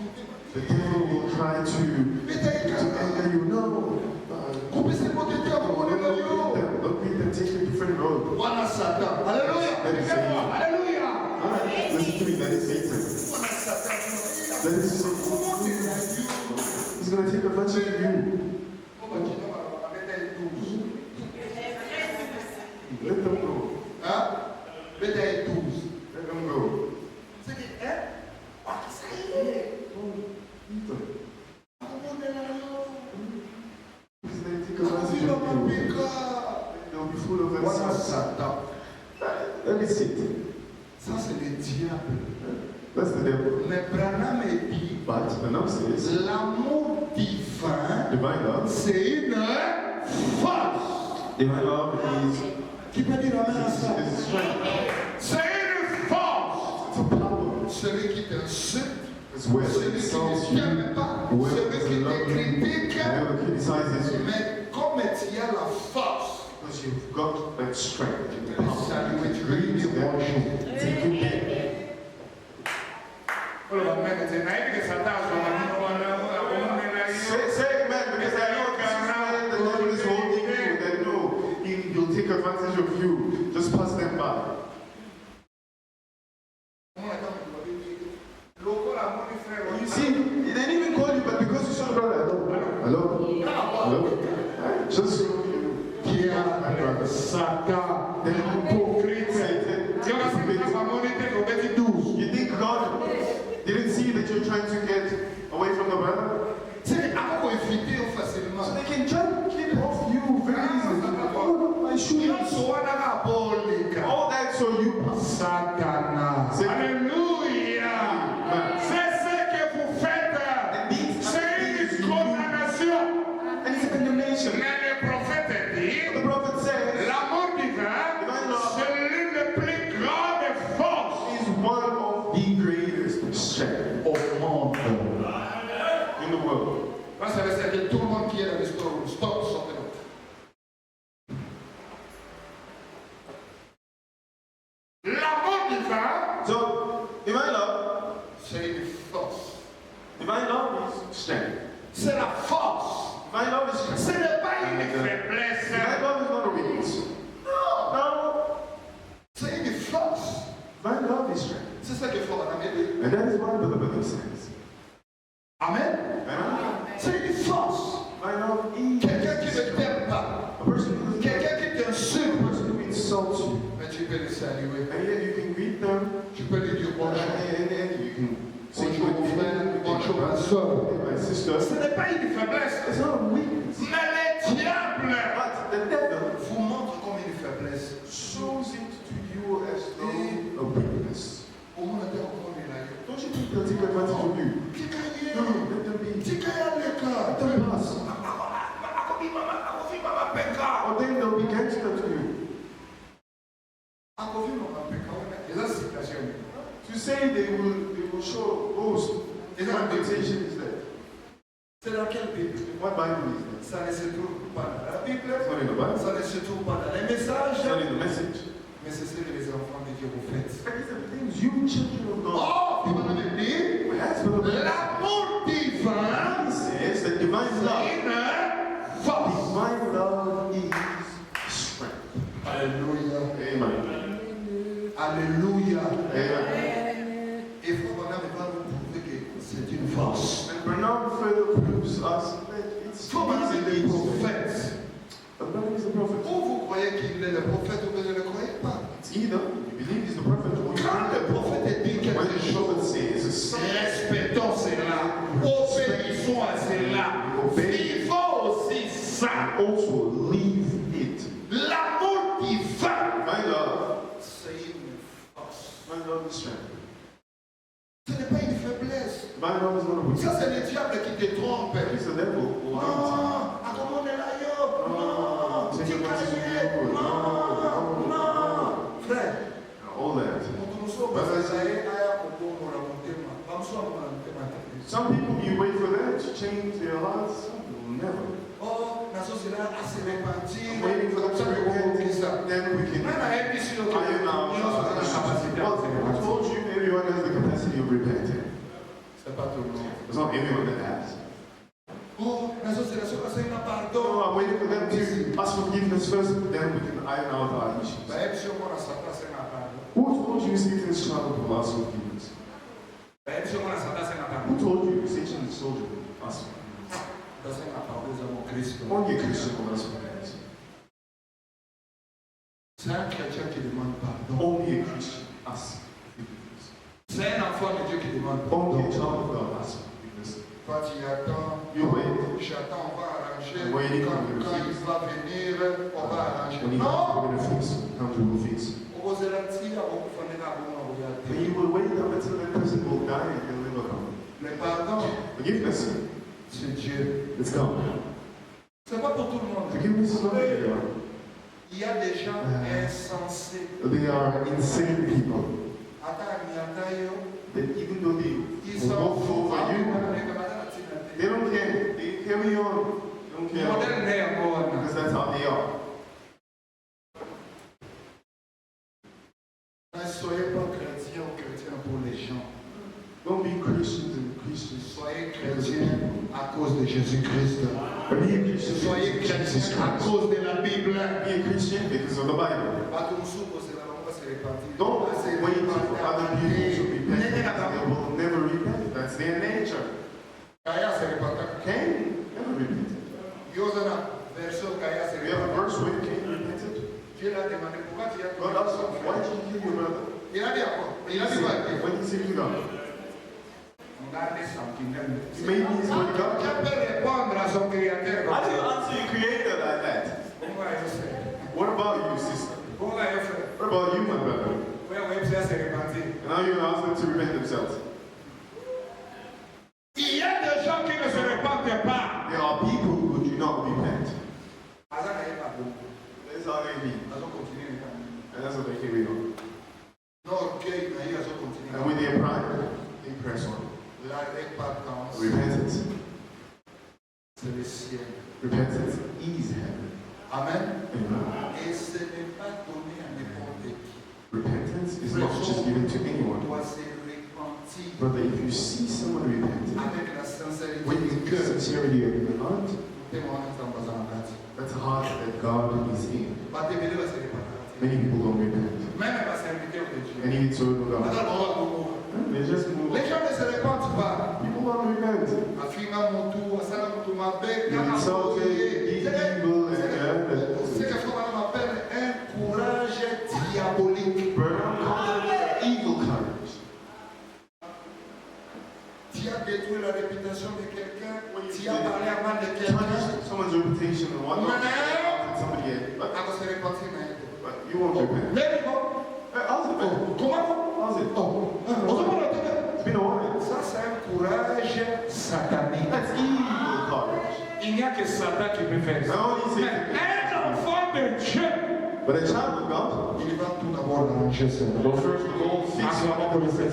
The devil will try to anger you. No. Coupez ces potes de diable, on est là, yo. Don't make them take a different road. Voilà Satan. Alléluia. That is Satan. Alléluia. Alright, listen to me, that is Satan. Voilà Satan. Let it sit. He's going to take advantage of you. Let them go. Hein? Peut-être 12. Let them go. C'est que, hein? Ah, ça y est. Eat them. Comment on est là? He's going to take Comment advantage on of you. est là? They'll be full of Voilà themselves. Satan. Let it sit. Ça, c'est le diable. That's the devil. Mais Branham dit, But the Nam says, l'amour divin, divine love, c'est une force. divine love Qui peut dire amen à ça? is strength. C'est une force. It's a power. Celui qui t'insulte, It's where celui it qui insults ne you, t'aime pas, where celui it qui te loves you, critique. whoever criticizes you, Mais comme tu as la force, because you've got that strength. tu peux les saluer, tu peux lui dire bonjour. It's a good day. Say amen, because I know the devil is holding you, that no, he'll take advantage of you. Just pass them by. You see, they didn't even call you, but because you saw brother, hello, just Pierre, Satan, then hypocrite Satan. You think God didn't see that you're trying to get away from the brother? c'est à quoi éviter facilement. So they can try to keep off you very easily. Oh, my shoes. All that so you Satan. C'est- Alléluia. C'est ce que vous faites. C'est une condamnation. and it's a condemnation. Mais le prophète dit, The prophet says l'amour divin, c'est l'une des plus grandes forces. is one of the greatest strength Au monde. in the world. Là, ça veut dire que tout le monde qui est dans le store, stop, sortez là. L'amour divin, So, divine love C'est une force. is strength. C'est la force. Divine love is ce strength. n'est pas une faiblesse. Divine love is not a weakness. Non. No. C'est une force. Divine love is strength. C'est ça qu'il faut en amener. And that is what the Bible says. Amen. Amen. C'est une force. Divine love is Quelqu'un qui ne t'aime pas. a person who is Quelqu'un qui a t'insulte. person who insults you. Mais tu peux le saluer. And yet you can greet them Tu peux lui dire and bonjour. you can say Bonjour mon frère, bonjour ma my soeur. my sister. Ce n'est pas une faiblesse. It's not a weakness. Mais le diable But the devil Vous montre comme une faiblesse. shows it to you as though a weakness. Au monde est encore là. Don't you think they'll take advantage of you? No, let them be. Let them pass. Or then they'll be gangster to you. To say they will show boast. Is that What Bible? quotation is that? C'est dans quelle Bible? What Bible is that? Ça ne se trouve pas dans la Bible. It's not in the Bible. Ça ne se trouve pas dans les It's messages. not in the message. Mais c'est ce que les enfants de Dieu vous faites. But these are the things you children of God. Oh, il m'a même dit, That's what the Bible l'amour divin, says. That divine love. c'est une force. Divine love is strength. Alléluia. Amen. Alléluia. Amen. Et frère Branham va nous prouver que c'est une force. And Branham further proves us that it's Frère Branham est le prophète. But Branham is the prophet. Ou vous croyez qu'il est le prophète ou vous ne le croyez pas. It's either you believe he's the prophet or you Quand le prophète dit When quelque the chose, prophet says something, respectons cela, obéissons à cela, vivons aussi ça. also leave it. L'amour divin, My love, c'est une force. my love is strength. Ce n'est pas une faiblesse. My love is not a weakness. Ça, c'est le diable qui te trompe. It's the devil. Non, à comment on est là, yo? Non, Take tu advantage of connais. you. Non, non. Frère, All that. Some people, you wait for them to change their hearts. Some people never. oh, nazo sera assez réparti. Waiting for them to repent, then we can iron out. Well, I told you everyone has the capacity of repenting. C'est pas tout le monde. It's not everyone that has. Oh, nazo sera só passei na So pardon. I'm waiting for them to ask forgiveness first, then we can iron out our issues. Ba é se eu moro essa praça na pardon. Who told you Satan's child will ask forgiveness? Ba é se eu moro essa praça na pardon. Who told you? Satan told you. Ask me. Você não parle de mon Christ. Only a Christian will ask me. C'est un chrétien qui demande pardon. Only a Christian asks forgiveness. C'est un enfant de Dieu qui demande Only a pardon. child of God asks forgiveness. Quand il attend, You wait. j'attends, on va arranger. Waiting Quand, for the quand il fix. va venir, on va arranger. When he comes, we're going to fix. Comes, we will fix. Then you will wait up until that person will die and you'll live alone. Le pardon, Forgiveness, c'est Dieu. it's God. C'est pas pour tout le monde. Forgiveness is not for everyone. Il y a des gens insensés. They are insane people. Attends, That even though they ils will sont go fous. for you, they don't care. They carry on. They don't care. Because that's how they are. Ne soyez pas chrétiens ou chrétiens pour les gens. Don't be Christians and Christians. Soyez chrétiens à cause de Jésus-Christ. Be a Christian Soyez because of Jesus chrétiens à Christ. cause de la Bible. Be a Christian because of the Bible. Don't wait for other people to repent. They will never repent. That's their nature. Cain never repented. We have a verse where Cain repented. God asked him, why did you kill your brother? When he said to God, he made me his bodyguard. How do you answer your creator like that? What about you, sister? What about you, my brother? And now you're going to ask them to repent themselves. Il y a des gens qui ne se repentent pas. There are people who do not repent. That's how they be. And that's what they carry on. And with their pride, they press on. Repentance. Repentance is heaven. Amen. Amen. Et ce n'est pas donné à n'importe qui. Repentance is not just given to anyone. Doit se repentir Brother, if you see someone repenting, avec la sincérité with du the cœur. sincerity of your heart, Témoignez en basant en quatre. that's a heart that God is in. Battez-le, va se repentir. Many people don't repent. Même pas serviteur de Dieu. And even so, no God. Attends, They just move les on. gens ne se repentent pas. People don't repent. Affinga Montou, Asana Montou m'appelle, You're insulted, eat evil, and c'est que Fabana m'appelle un courage diabolique. Burnham calls it evil courage. Tu as détruit la réputation de quelqu'un, tu as parlé à mal de quelqu'un. Tarnish someone's reputation and whatnot. Mais- Somebody else. À cause de repentir, mais. But you won't repent. Mais bon, How's it been? comment? How's it? It's been a while. Ça, c'est un courage satanique. That's evil courage. Il n'y a que Satan qui peut faire ça. Now only Mais un enfant de Dieu, but a child of God Il va tout d'abord arranger ça. will first of all fix what mais ce n'est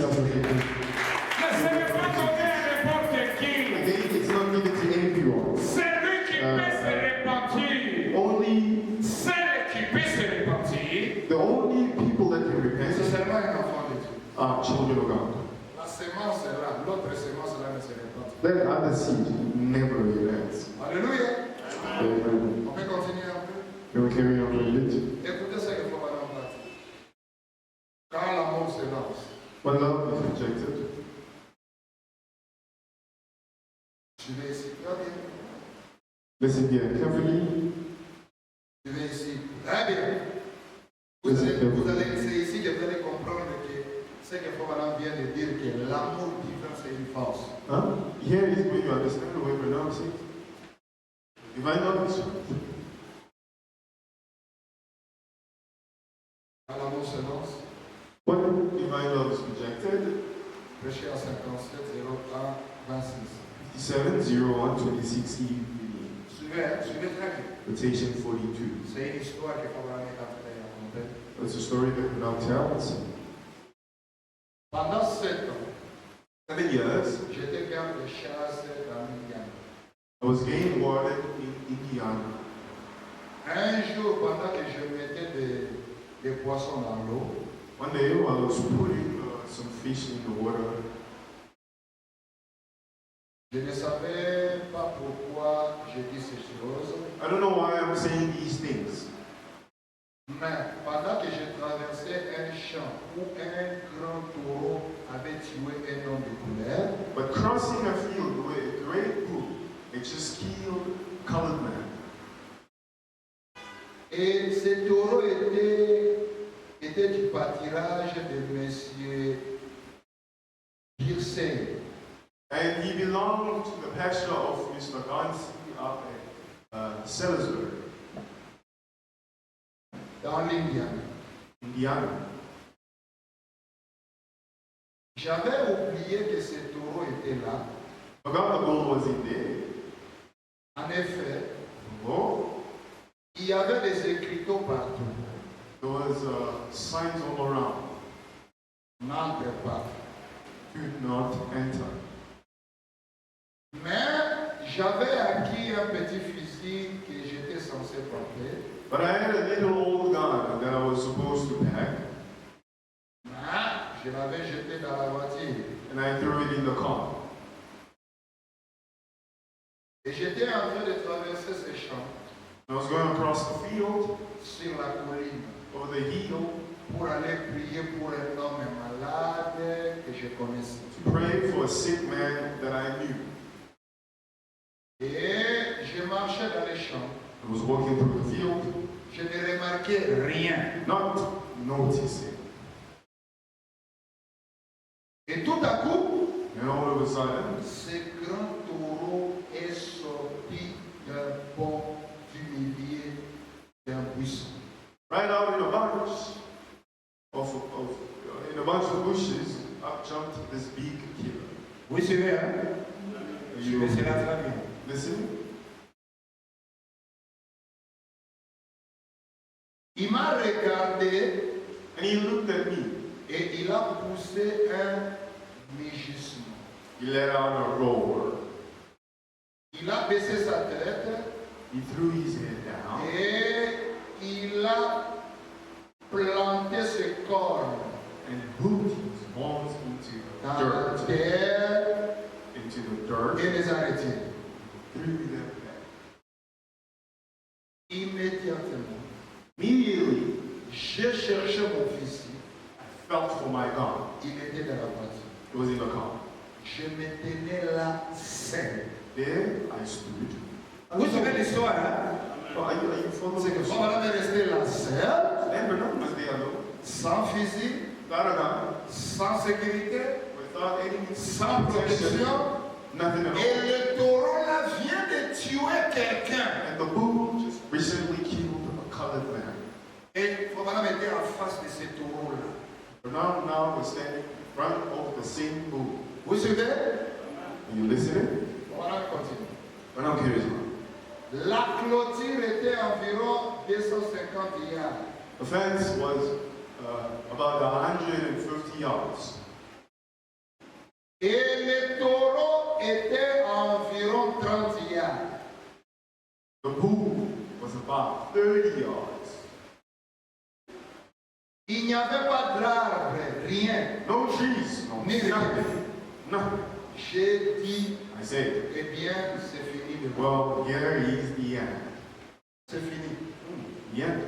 pas donné à n'importe qui. Again, it's not given to anyone. Celui qui peut se repentir, Only celle qui peut se repentir, the only people that can C'est repent seulement un enfant de Dieu. are children of God. La sémence est là, l'autre sémence là ne se répand. That other seed never repents. Alléluia. Amen. On peut continuer un peu. Can we carry on a bit? Écoutez ce qu'il faut aller en place. Quand l'amour se lance, When love is rejected, je vais ici. Regardez. listen here carefully. Je vais ici. Très bien. C'est ici que vous allez comprendre que ce que Fabana vient de dire, que l'amour divin c'est une force. Huh? Here is when you understand the way we pronounce it. Divine love is Quand l'amour se lance, when divine love is rejected. prêchez à 57 01 26. 57:01:26 Suivez très bien. Quotation 42. C'est une histoire que Fabana est en train de raconter. That's a story that we now tells. Pendant 7 ans, 7 years, j'étais garde de chasse dans l'Indiana. I was game warden in Indiana. Un jour, pendant que je mettais des poissons dans l'eau, One day, while I was putting some fish in the water, je ne savais pas pourquoi je dis ces choses, I don't know why I'm saying these things. mais pendant que je traversais un champ où un grand taureau avait tué un homme de couleur, But crossing taureau était du pâturage de Monsieur Girsey. And he belonged to the pasture of Mr. Gansi up at Salisbury, Dans l'Indiana. Indiana. J'avais oublié que ce taureau était là. Forgot the bull was in there. En effet, Oh, il y avait des écriteaux partout. there was signs all around. N'entre pas. Do not enter. Mais j'avais acquis un petit fusil que j'étais censé porter. But I had a little old gun that I was supposed to pack, Mais je l'avais jeté dans la voiture. and I threw it in the car. Et j'étais en train de traverser ces champs I was going across the field, sur la colline over the hill, pour aller prier pour un homme malade que je connaissais. to pray for a sick man that I knew. Et je marchais dans les champs. I was walking through the field, Je ne remarquais rien. not noticing. Et tout à coup, And all of a sudden, ce grand taureau est sorti d'un pont du milieu d'un buisson. right out in a bunch in a bunch of bushes, up jumped this big killer. Vous suivez, hein? Are Je you vais cela très bien. listening? Il m'a regardé And he looked at me. et il a poussé un mugissement. He let out a roar. Il a baissé sa tête He threw his head down. et il a planté ses cornes And hooked his horns into the dans la dirt. terre Into the dirt. et les a retirés. Threw them back. Immédiatement, Immediately, j'ai cherché mon fusil. I felt for my gun. Il était dans la voiture. It was in the car. Je me tenais là seul. There I stood. Vous suivez l'histoire, hein? Oh, are you C'est following que the mon madame est restée là seul, And Bernard was there alone. sans fusil, Without a gun. sans sécurité, Without any sans protection. Nothing at all. Et le taureau là vient de tuer quelqu'un. And the bull just recently killed a colored man. Et mon madame était en face de ce taureau là. Bernard now was standing in front of the same bull. Vous suivez? Are you listening? Mon madame continue. Bernard carries on. La clôture était environ 250 yards. The fence was about 150 yards. Et le taureau était environ 30 yards. The bull was about 30 yards. Il n'y avait pas d'arbre, rien. No trees, no Ni rien. nothing. Nothing. J'ai dit, I said, eh bien, c'est fini de voir. well, here is the end. C'est fini. The end.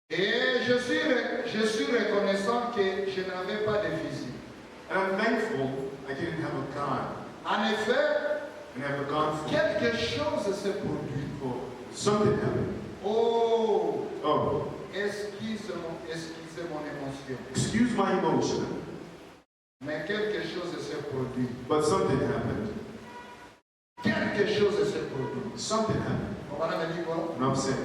Et je suis reconnaissant que je n'avais pas de fusil. And I'm thankful I didn't have a gun. En effet, And have a gun for quelque chose s'est produit. something happened. Oh, Oh, excusez mon émotion. excuse my emotion, Mais quelque chose s'est produit. but something happened. Quelque chose s'est produit. Something happened. On va me dire quoi? And I'm saying,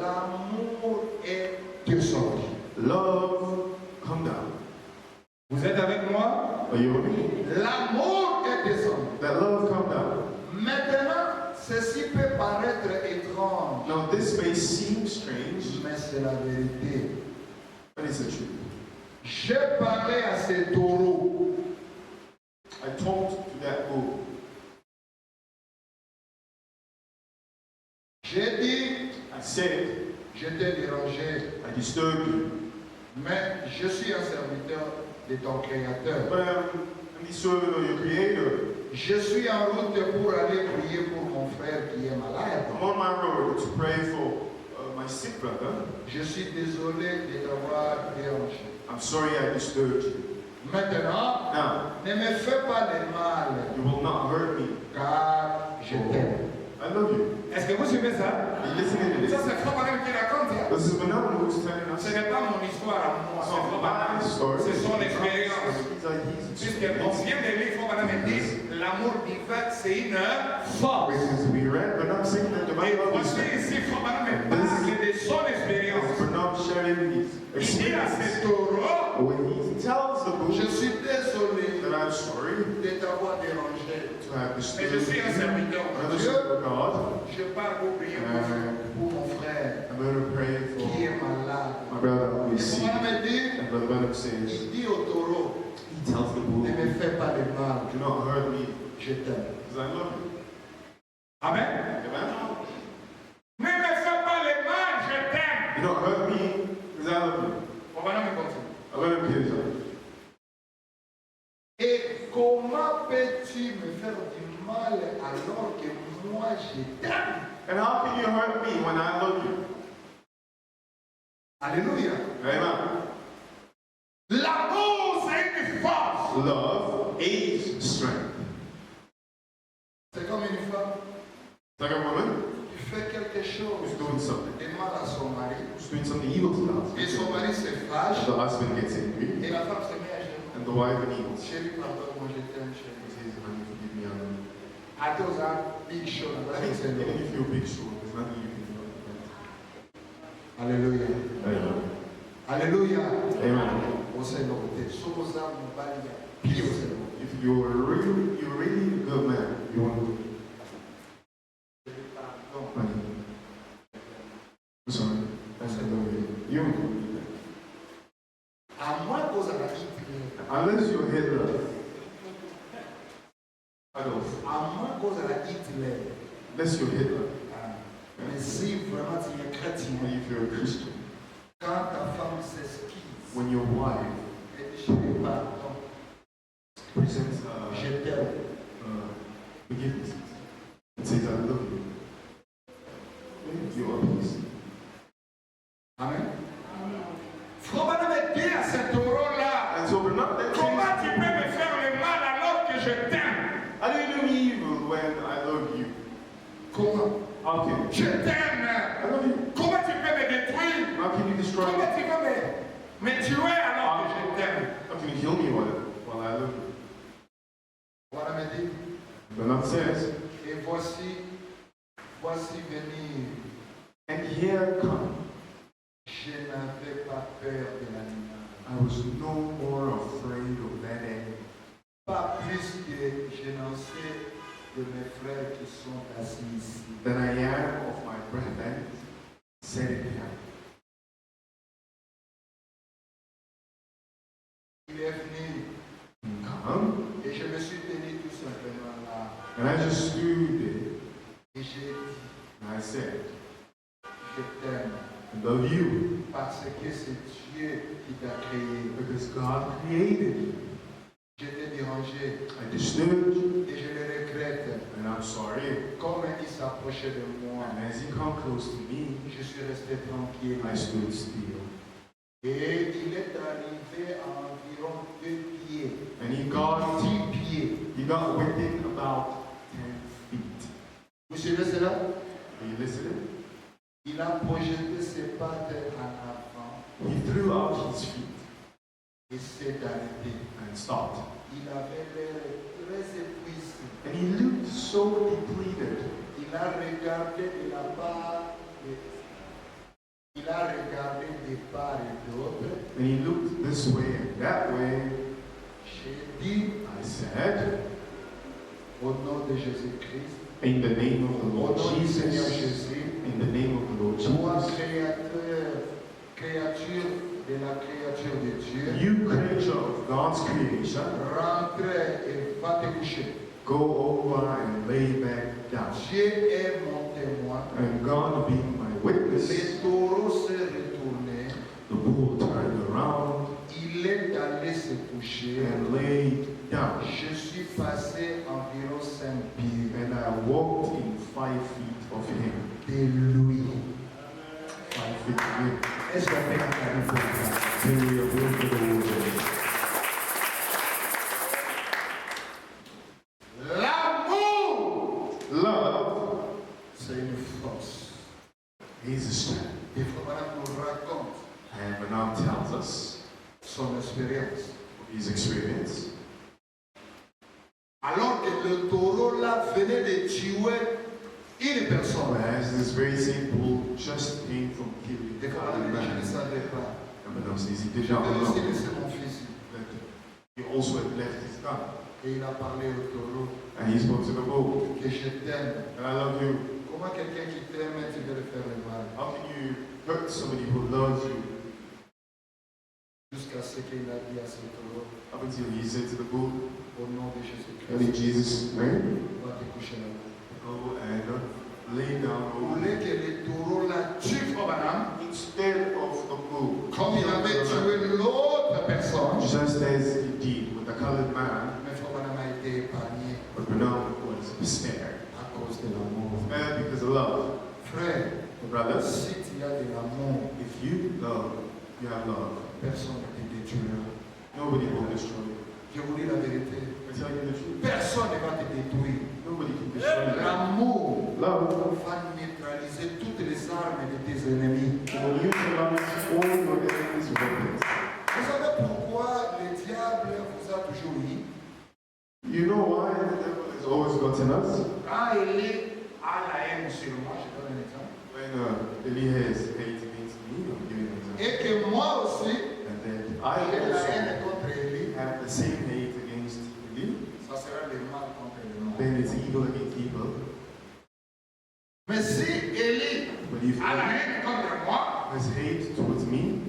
L'amour est descendu. love, come down. Vous êtes avec moi? Are you with me? L'amour est descendu. That love come down. Maintenant, ceci peut paraître étrange, Now this may seem strange, mais c'est la vérité. but it's the truth. J'ai parlé à ce taureau. I talked to that bull. J'ai dit, I said, je t'ai dérangé, I disturbed you, mais je suis un serviteur de ton Créateur. but I'm the servant of your Creator. Je suis en route pour aller prier pour mon frère qui est malade. I'm on my road to pray for my sick brother. Je suis désolé de t'avoir dérangé. I'm sorry I disturbed you. Maintenant, Now, ne me fais pas de mal, you will not hurt me car je t'aime. I love you. Est-ce que vous suivez ça? Are you listening to Ça, this? c'est Frère Branham qui raconte ça. This is Branham who's telling us. Ce n'est pas mon histoire à moi, c'est Frère Branham. Story. C'est son expérience. He's Puisqu'on vient de lire, Frère Branham dit, l'amour divin, c'est une force. we read Branham saying that the Et Bible is voici ici, Frère Branham parle de son expérience. Branham sharing his Il dit à experience. ses taureaux, When he tells the book Je suis désolé that I'm sorry de t'avoir dérangé. to have mais disturbed je suis un serviteur de another Dieu. servant of God, Je parle pour prier Pour mon frère I'm going to pray qui for est malade. my brother who is sick. Comment me dit? And Brother Branham says, Il dit au taureau, he tells the ne bull, me fais pas de mal, do not hurt me je t'aime. because I love you. Amen. Amen? Ne me fais pas le mal, je t'aime. Do not hurt me because I love you. Frère Branham continue. I'm going to kill you. Et comment peux-tu me faire du mal alors que moi je t'aime? And how can you hurt me when I love you? Alléluia. Amen. L'amour, c'est une force. Love aids strength. C'est comme une femme It's like a woman qui fait quelque chose who's doing something. de mal à son mari. Who's doing something evil to the Et son husband. mari se fâche. The husband gets angry. Et la femme se met à genoux. And the wife kneels. Chérie, pardonne-moi, je t'aime, He chérie. says, honey, forgive me. À those are big show. I think even if you're big short, there's nothing you can do about that. Alléluia. Amen. Alléluia. Amen. Au Seigneur, somos a mobile pio Seigneur. If you're really a good man, you want to honey. I'm sorry. I said no. You don't do that. À moins que vous ayez Hitler. Unless you're Hitler. Adolf. À moins que vous ayez Hitler. Unless you're Hitler. Mais si vraiment tu es chrétien, And if you're a Christian, quand ta femme s'excuse, when your wife elle dit chérie, pardon, presents je t'aime. forgiveness and says, I love you, you are peace. Amen. Frère Branham dit à ce taureau-là, And so we're not that comment tu peux me faire le mal alors que je t'aime? How do you do evil when I love you? Comment? How can Je t'aime. I love you? Comment tu peux me détruire? How can you destroy Comment me? tu peux me tuer alors que je t'aime? How can you kill me while I love you? Voilà me dit, The Lord says, et voici venir. and here come. Je n'avais pas peur de l'animal. I was no more afraid of that animal Pas plus que je n'en sais de mes frères qui sont assis ici. than I am of my brethren sitting here. Il est venu Come, et je me suis tenu tout simplement là. and I just stood there, Et j'ai dit, and I said, je t'aime I love you, parce que c'est Dieu qui t'a créé. because God created you. Je t'ai dérangé I disturbed you, et je le regrette. and I'm sorry. Comme il s'approchait de moi, And as you come close to me, je suis resté tranquille. I stood still. Et il est arrivé à environ 2 pieds, And he got 10 pieds. within about 10 feet. Vous suivez cela? Are you listening? Il a projeté ses pattes en avant He threw out his feet et s'est arrêté. and stopped. Il avait l'air très épuisé. And he looked so depleted. Il a regardé de la part, il a regardé de part et d'autre. And he looked this way and that way. J'ai dit, I said, au nom de Jésus-Christ, in the name of the au Lord nom du Seigneur Jesus, Jésus, in the name of the Lord toi, Jesus, créature de la créature de Dieu, you creature of God's creation, rentre et va te coucher. go over and lay back down. Dieu est mon témoin. And God being my witness, Le taureau s'est retourné, the bull turned around il est allé se coucher. and laid down. Je suis passé environ 5 pieds And I walked in 5 feet of him. de lui. 5 feet of him. Est-ce qu'on peut acclamer pour ça? Then we are going to the wilderness. L'amour Love son expérience. his experience. Alors que le taureau là venait de tuer une personne. Whereas this very same bull just came from killing Et a comme on a dit, je ne man. savais pas. And Madame says he did Je not vais aussi know laisser mon fils. that he also had left his gun. Et il a parlé au taureau And he spoke to the bull. que je t'aime. And I love you. Comment quelqu'un qui t'aime, tu veux le faire le mal? How can you hurt somebody who loves you? Jusqu'à ce qu'il a dit à ce taureau, Up until he said to the bull, au nom de and Jésus-Christ, in Jesus' name, va te coucher là-bas. go and lay down Vous over voulez que le taureau la tue Frobanam, instead of the bull. comme il avait tué l'autre personne, Just as he did with the colored man, mais Frobanam a été épargné but Bernard was spared. à cause de l'amour. Spared because of love. Frère, Brothers, si tu as de l'amour, if you love, you have love. personne ne te détruira. Nobody will destroy you. Je vous dis la vérité. I tell you the truth. Personne ne va te détruire. Nobody can destroy you. L'amour Love va neutraliser toutes les armes de tes ennemis. will neutralize all your enemies' weapons. Vous savez pourquoi le diable vous a toujours eu? You know why the devil has always gotten us? Quand Élie a la haine sur moi, je donne un exemple, When Eli has hate against me, I'm giving an example. et que moi aussi, And then j'ai I la also haine contre Élie, have the same hate against Eli, ça sera le mal contre le mal. then it's evil against evil. Mais si Élie But if a la Eli haine contre moi, has hate towards me,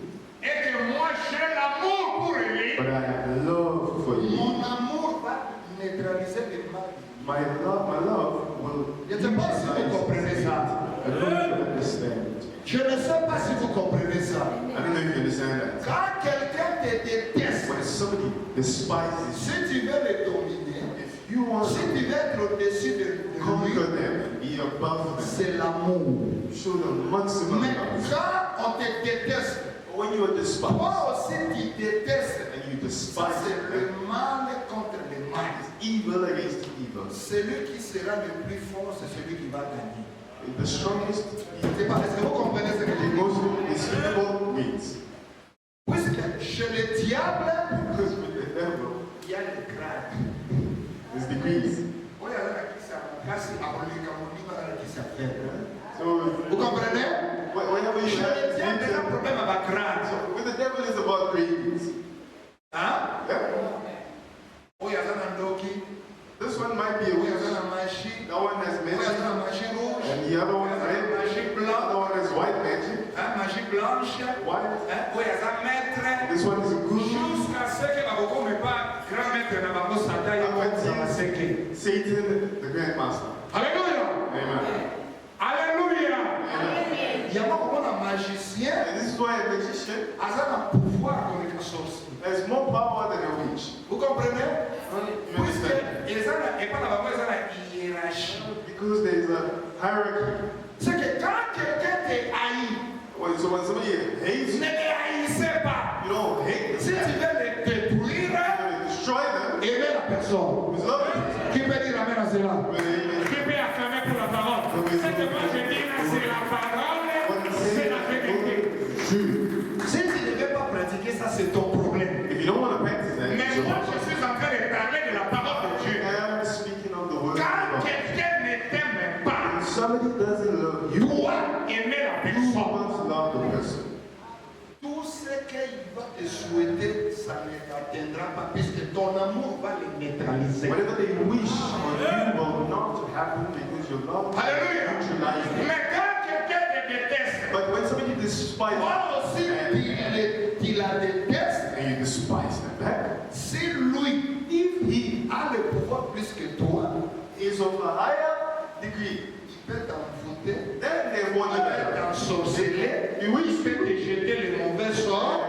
et que moi j'ai l'amour pour Élie, but I have love for you, mon amour va neutraliser le mal. my love will Je ne sais pas si vous comprenez ça. I don't know if you understand. Je ne sais pas si vous comprenez ça. I don't know if you understand that. Quand quelqu'un te déteste, When somebody despises si tu veux le dominer, you, if you want si to tu veux être au-dessus de lui, conquer them and be above them, c'est l'amour. show them maximum Mais love. quand on te déteste, But when you are despised toi aussi tu détestes. and you Ça, despise c'est le them, mal contre le mal. it's evil against evil. Celui qui sera le plus fort, c'est celui qui va gagner. The strongest, C'est pas, est-ce que vous comprenez ce que je the dis? most despicable wins. Puisque chez le diable, Because with the devil, il y a le grade. there's degrees. Oui, alors, qui s'appelle, qui s'appelle. So Vous comprenez? whenever you Chez le diable, il y a un have problème avec grade. so with the devil is about grades. Hein? Yeah? Oui, il y a un doki. This one might be a Oui, il y win. a un machi. That one has Oui, il y magic, a un machi rouge. and the other one is Oui, il y a un red. machi The blanc. other one is white magic. Hein, magie blanche. White. Hein? Oui, il y a un maître. This one is good. Jusqu'à ce que Baboko me pas grand maître na bango Satan, il y a pas de seke. Satan, the grandmaster. Alléluia. Amen. Alléluia. Amen. Il y a pas comme un magicien. And this is why a magician A un pouvoir comme un sorcier. has more power than a witch. Vous comprenez? You Puisque understand? ils ont et pas la bango, ils ont la hiérarchie. Because there is a hierarchy. C'est que quand quelqu'un te haït, So when somebody hates ne you, les haïssez pas. you don't hate Si them. tu veux les détruire, You want to destroy them. aimez la personne. With love. Qui peut dire amen à cela? With amen. Qui peut affirmer pour la parole? Ce que moi je dis là, c'est la parole, c'est la vérité. True. Si tu ne veux pas pratiquer ça, c'est ton problème. If you don't want to practice that, Mais it's your moi, problem. je suis en train de parler de la parole de Dieu. I am speaking of the word of Quand God. quelqu'un ne t'aime pas, If somebody doesn't love you, dois aimer la you personne. must love the person. Tout ce qu'il va te souhaiter, ça ne t'atteindra pas, puisque ton amour va les neutraliser. Whatever they wish on you will not happen because your love Alléluia. neutralizes them. Mais quand quelqu'un te déteste, But when somebody despises toi aussi, tu la détestes. and you despise them back, Si lui, if he a le pouvoir plus que toi, is of a higher degree, il peut t'envoûter, then they want il to peut t'ensorceler, You wish il peut te jeter les mauvais sorts.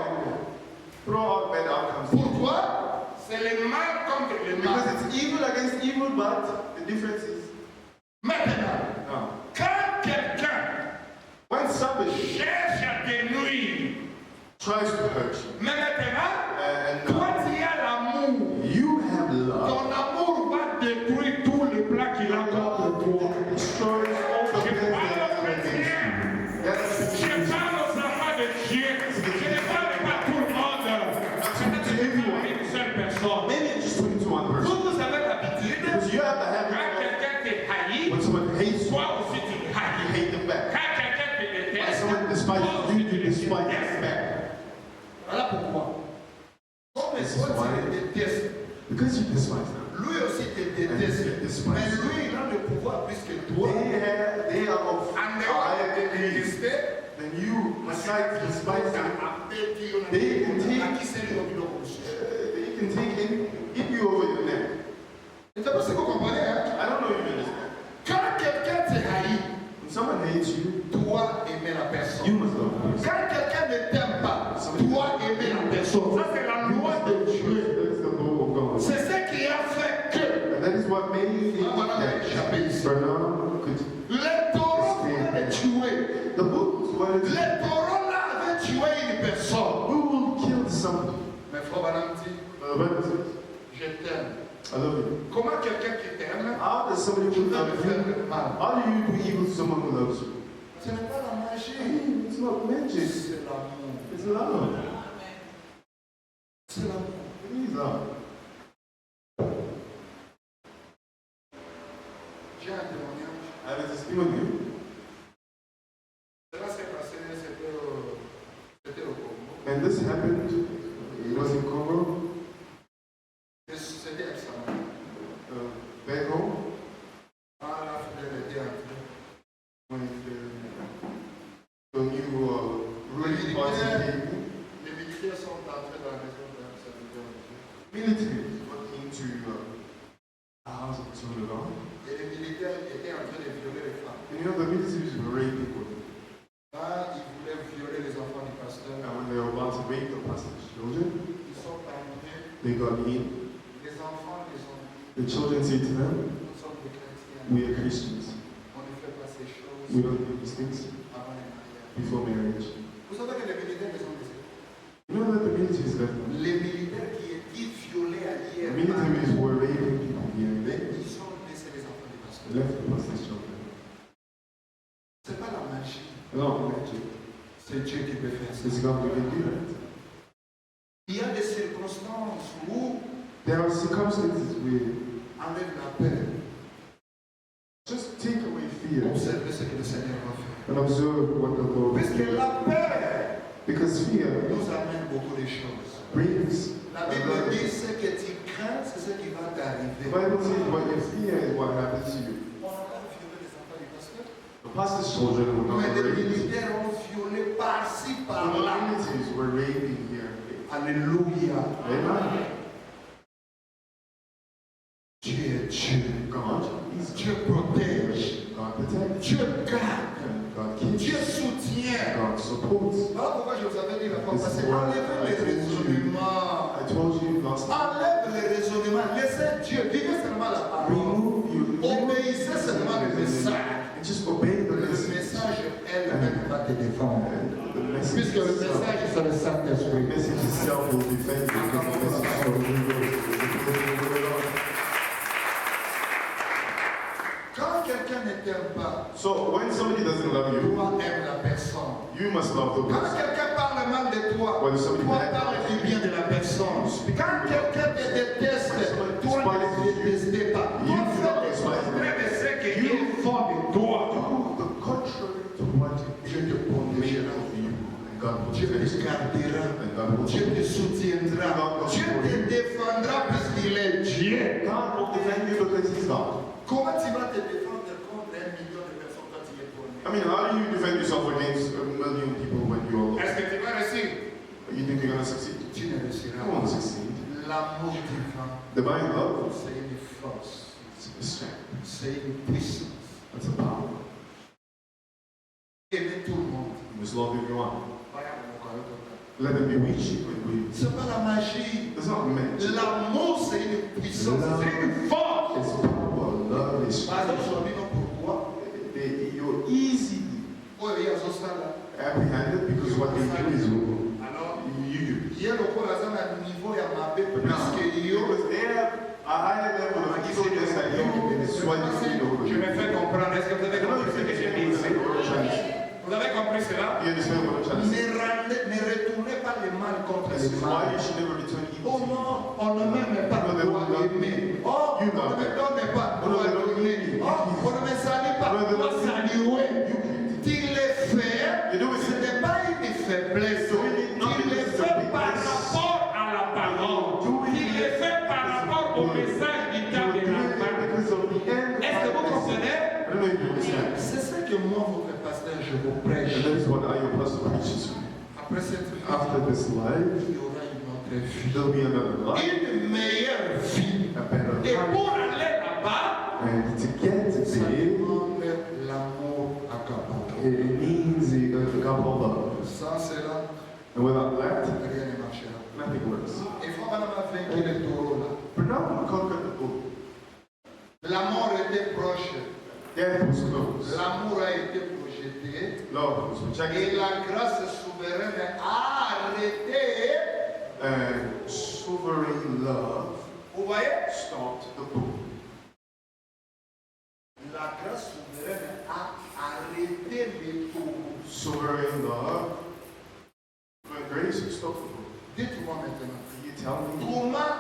throw out bad outcomes. Pour toi, c'est le mal contre le Because mal. it's evil against evil, but the difference is Maintenant, now. quand quelqu'un When somebody cherche à te nuire, tries to hurt you, mais maintenant, and toi tu as l'amour. you have love, Ton amour va détruire tous les plans qu'il a contre toi. it destroys all the Je plans parle that aux are against you. chrétiens. That's Je parle aux enfants de Dieu. Je ne parle pas à tout le monde. not to personnes. Maybe it's just talking to one person. Vous avez l'habitude, Because you have the quand habit quelqu'un te haït, of when someone hates you, toi aussi tu le you haïs. hate them back. Quand quelqu'un te When déteste, someone despises toi you, aussi tu you le despise détestes. them back. Voilà pourquoi. Comme This is toi why. tu le détestes, Because you despise them. lui aussi te déteste. Mais lui, il a le pouvoir plus que toi. They are of En dehors higher de degree détester, than you. Besides despise them, they They can take- can they can hit you over your neck. Je ne sais pas si vous comprenez, hein? I don't know if you understand. Quand quelqu'un te haït, When someone hates you, toi aimer la you personne. must love the person. Quand quelqu'un ne t'aime pas, toi aimer la personne. Ça, c'est la loi de Dieu. That's the law of God. C'est ce qui a fait que And that is what made me think that Bernard could. les taureaux voulaient le tuer. The bulls wanted to. Les taureaux là avaient tué une personne. We will kill somebody. Mais Frère Branham dit, But je t'aime. I love you. Comment quelqu'un qui t'aime, How does somebody tu who vas loves me faire you? le mal? How do you do evil to someone who loves you? Ce n'est pas la magie. It's not magic. C'est l'amour. It's love. C'est l'amour. It is love. J'ai un témoignage. I have a testimony. Cela s'est passé, c'était au Congo. And this happened. It was in Congo. C'était examen. Back home. Ah, la fidèle était entrée. When the new ruling party came. Les militaires sont entrés dans la maison d'un serviteur de Dieu. Military went into a house of Tululan. Et les militaires étaient en train de violer les femmes. And you know, the militaries were raping women. Ah, ils voulaient violer les enfants du pasteur. And when they were about to rape the pastor's children, Ils sont entrés. they got in. Les enfants, ils ont The children say to them, nous sommes des chrétiens. we are Christians. On ne fait pas ces choses We don't do these things avant les mariages. before marriage. Vous savez que les militaires les ont laissés. You know that the militaries left them. Les militaires qui étaient violés à The hier, militaries were raping people here and there. ils ont laissé les enfants du pasteur. They left the pastor's children. C'est pas la magie. No, magic. C'est Dieu qui peut faire ça. It's God who can do that. Il y a des circonstances où There are circumstances where enlève la peur. just take away fear Observez ce que le Seigneur va faire. and observe what the Lord is Puisque doing. la peur Because fear nous amène beaucoup de choses. brings La Bible dit ce que tu crains, c'est ce qui va the t'arriver. Bible says what you fear is what happens to you. On n'a pas violé les enfants du pasteur. The pastor's children were not Mais les raped. militaires ont violé par-ci, The par-là. militaries were raping here. Alléluia. Amen. Dieu est Dieu. God is Dieu protège. God protects. Dieu garde. And God keeps. Dieu soutient. God supports. Voilà pourquoi je vous avais dit la fois passée, enlevez les raisonnements. I told you last time. Enlève les raisonnements. Laissez Dieu. Vivez seulement la parole. Remove you. Obéissez seulement le message. And just obey the Le message. message elle-même va te défendre. And the message Puisque le itself, message c'est le the Saint-Esprit. message itself will defend you. Because the message of the Lord. Quand quelqu'un ne t'aime pas, So when somebody doesn't love you, toi aime la personne. you must love the Quand person. quelqu'un parle mal de toi, When somebody toi bad- parle du bien de la personne. Quand quelqu'un te déteste, toi ne le détestes pas. Toi fais le contraire de ce qu'ils font de toi. Do the contrary to what Dieu te protégera. you and God will Dieu defend te you. gardera. And God will Dieu te soutiendra. Dieu te défendra puisqu'il est Dieu. God will defend you because He's God. Comment tu vas te défendre contre 1 million de personnes quand tu es tourné? I mean, how do you defend yourself against a million people when you're alone? Est-ce que tu vas réussir? You think you're going to succeed? Tu ne réussiras You won't pas. succeed. L'amour divin, Divine love c'est une force, is a strength. c'est une puissance. That's a power. Aimer tout le monde. You must love everyone. Voilà mon corps, ton corps. Let them be weak when we. C'est pas la magie. It's not meant. L'amour, c'est une puissance, c'est une force. It's power. Love is Par exemple, strength. aujourd'hui, non, pourquoi? You're easily Oh, il y a ce là. apprehended because what they do is wrong. Alors, You do. il y a le corps à un niveau, il y a ma bête plus Now, que yo. because they have a higher level of intelligence than you, it's what you feel over Je me you. fais comprendre. Est-ce que vous avez compris ce que j'ai dit ici? Vous avez compris cela? You understand what I'm trying to say? Ne retournez pas le mal contre This le is why mal. you should never return evil Oh to evil. non, on ne m'aime au message du temps de la fin. because of the end. Est-ce que vous comprenez? I don't know if you understand. C'est ce que moi, votre pasteur, je vous prêche. And that is what I, your pastor, preaches to me. Après cette vie, After this life, il y aura une autre vie. there'll be another life, Une meilleure vie. a better Et life. pour aller là-bas, And to get to Ça there, demande l'amour à Gabon. it means a couple love. Sans cela, And without that, rien ne marchera. nothing works. Il faut vraiment vainquer le taureau là. But now we conquer the book. La mort était proche. Death was close. L'amour a été projeté. Love was Et rejected. la grâce souveraine a arrêté. And sovereign love Vous voyez? stopped the book. La grâce souveraine a arrêté les taureaux. Sovereign love, but grace stopped the book. Dites-moi maintenant. Can you tell me Comment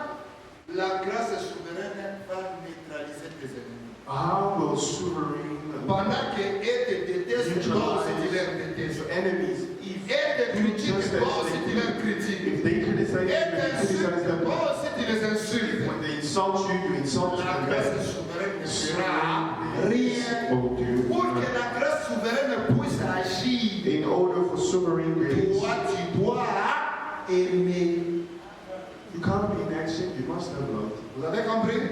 la grâce souveraine va neutraliser tes ennemis? how will sovereign Pendant qu'elle te déteste, toi aussi tu les neutralize détestes. your enemies? Elle te You critique, just toi as aussi they tu les do. critiques. If they criticize you, Elle you criticize t'insulte, them. toi aussi tu les insultes. When they insult you, you insult La them grâce back. souveraine ne fera rien. Will do Pour que nothing. la grâce souveraine puisse agir, In order for sovereign grace, toi tu dois aimer. you can't be in action, you must have love. Vous avez compris? Do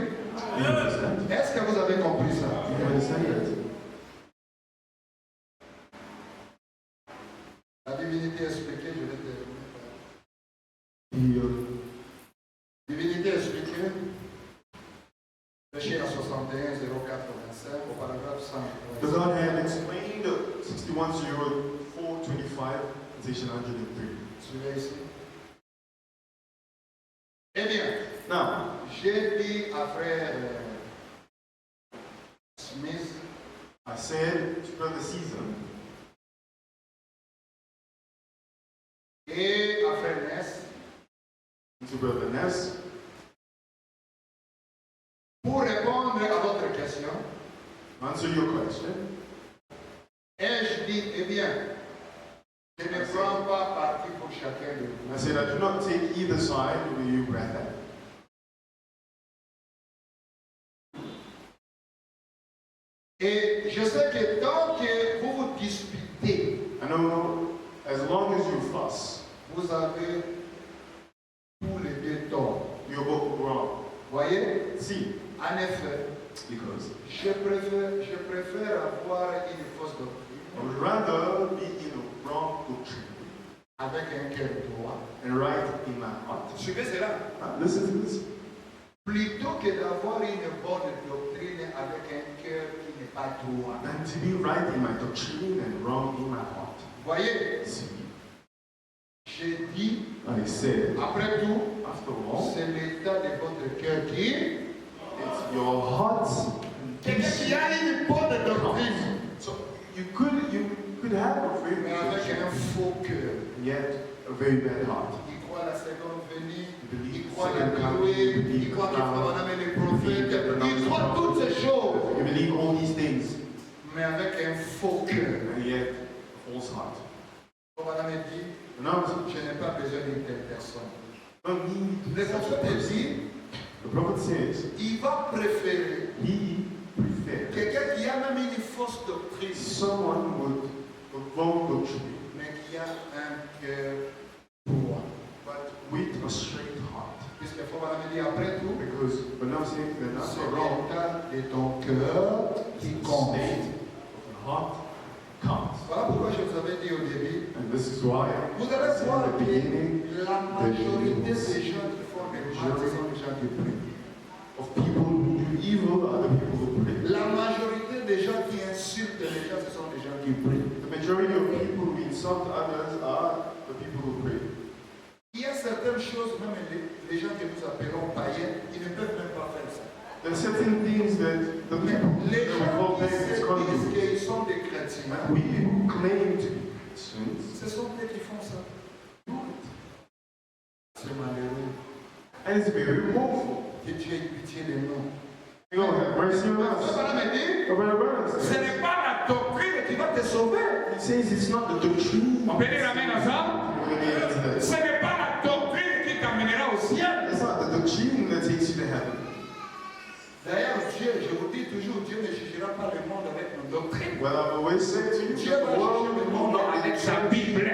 you understand? Est-ce que vous avez compris ça? Do you understand that? La divinité expliquée, je vais terminer par The, divinité expliquée. Péché à 61 04 25 au paragraphe 100. the Godhead explained 610425, section 103. Suivez ici. Eh bien, Now, j'ai dit à frère Smith, I said to Brother Caesar et à frère Ness, and to Brother Ness, pour répondre à votre question, answer your question. ai-je dit, eh bien, je ne prends pas parti pour chacun de vous. I said, I do not take either side with you, brethren. Et je sais que tant que vous vous disputez, I know as long as you fuss, vous avez tous les deux tort. you're both wrong. Voyez? See, En effet, because je préfère avoir une fausse doctrine I would rather be in a wrong doctrine avec un cœur droit. and right in my heart. Suivez cela. Listen to this. Plutôt que d'avoir une bonne doctrine avec un cœur qui n'est pas droit. Than to be right in my doctrine and wrong in my heart. Voyez? See, J'ai dit, I said, après tout, after all, c'est l'état de votre cœur qui it's your heart. quelqu'un qui a une bonne doctrine, So you could have a very mais good avec un doctrine, faux cœur. yet a very bad heart. Il croit à la seconde venue, You believe il the croit à la second coming, Noé, you il believe croit the qu'il faut power, amener les you believe prophètes, that the il prophets croit come. toutes ces choses, You believe all these things, mais avec un faux cœur. and yet a false heart. Comme on avait dit, And now, je n'ai pas besoin d'une telle personne. don't need Le such a prophète person. dit, The prophet says il va préférer he prefers quelqu'un qui a même une fausse doctrine, someone with a wrong doctrine, mais qui a un cœur droit. but with a straight heart. Puisque faut me dire après tout, Because when I'm saying that that's c'est not wrong, l'état de ton cœur qui the compte. state of the heart counts. Voilà pourquoi je vous avais dit au début, And this is why vous I allez said voir at the beginning que la majorité des gens qui font des mal, ce sont des gens qui prient. of people who do evil are the people who pray. La majorité des gens qui insultent les gens, ce sont des gens qui prient. The majority of people who insult others are the people who pray. Il y a certaines choses, même les gens que nous appelons païens, ils ne peuvent même pas faire ça. There are certain things that the Mais people les that we gens call qui pagans se can't disent do. qu'ils sont des chrétiens, And we who claim to be Christians, ce sont eux qui font ça. do it. C'est malheureux. And it's very woeful. Que Dieu ait pitié de nous. You know, have mercy on Ça us. va me dire, Oh, brother, brother, ce n'est pas la doctrine qui va te sauver. He says it's not the doctrine. on peut dire amen ensemble? We're gonna get into that. Ce n'est pas la doctrine qui t'amènera au ciel. It's not the doctrine that takes you to heaven. vous dis toujours, Dieu ne jugera pas le monde avec nos doctrines. Well, I've always said to you, Dieu va the world juger le will monde not be Avec sa judged Bible.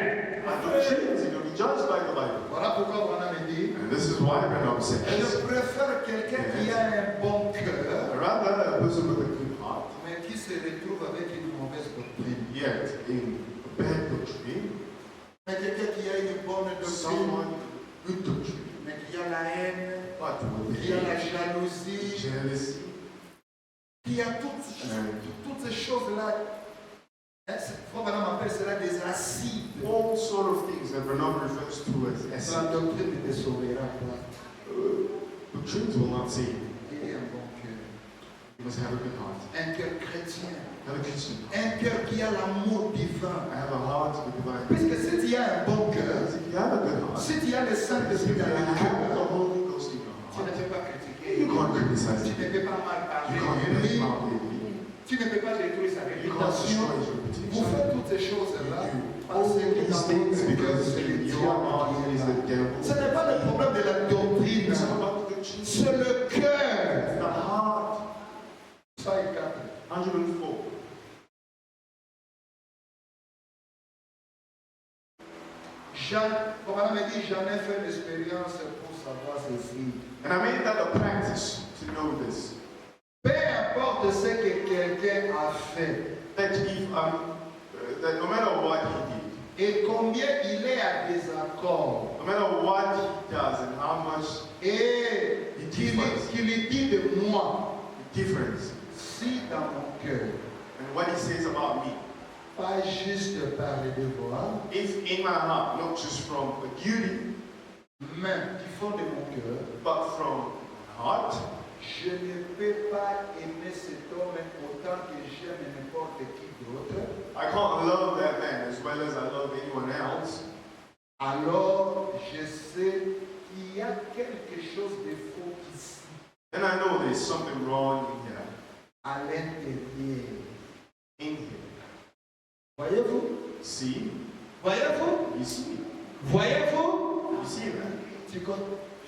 by doctrines, it will be judged by the Bible. Voilà pourquoi Branham dit, And this is why Branham says, je préfère quelqu'un qui a un bon cœur, rather a person with a good heart, mais qui se retrouve avec une mauvaise doctrine. yet in a bad doctrine, Mais quelqu'un qui a une bonne doctrine, someone good doctrine, mais qui a la haine, but with qui a la hate, jalousie, jealousy, qui a toutes ces choses-là. Frère Branham appelle cela des acides. all sort of things that Branham refers to as La acid. doctrine ne te sauvera pas. Doctrines will not save you. Il y a un bon cœur. You must have a good heart. Un cœur chrétien. Have a Christian heart. Un cœur qui a l'amour divin. I have a heart with divine. Puisque si tu as un bon cœur, Because if you have a good heart, si tu as le if Saint-Esprit you dans le have the cœur, Holy Ghost in your tu ne heart, peux pas critiquer. you can't criticize Tu it. ne peux pas mal You parler can't de blame lui. out enemy. Tu ne peux pas détruire sa You can't réputation. destroy his Vous reputation. faites toutes ces choses-là parce All que these dans things votre cœur, because c'est le your heart is diable. the devil. Ce n'est pas le problème de la doctrine. It's not about the doctrine. C'est le cœur. It's the heart. Psalm 4. 104. Comme on m'a dit, j'en ai fait l'expérience pour savoir ceci. And I made that a practice to know this. Peu importe ce que quelqu'un a fait That if that no matter what he did, et combien il est à désaccord no matter what he does and how much et qu'il dit de moi, the difference si dans mon cœur, and what he says about me, pas juste par le devoir, if in my heart, not just from a duty, mais du fond de mon cœur, but from my heart, je ne peux pas aimer cet homme autant que j'aime n'importe qui d'autre, I can't love that man as well as I love anyone else. alors je sais qu'il y a quelque chose de faux ici, Then I know there's something wrong in here, à l'intérieur. in here. Voyez-vous? See? Voyez-vous? You see? Voyez-vous? You see that?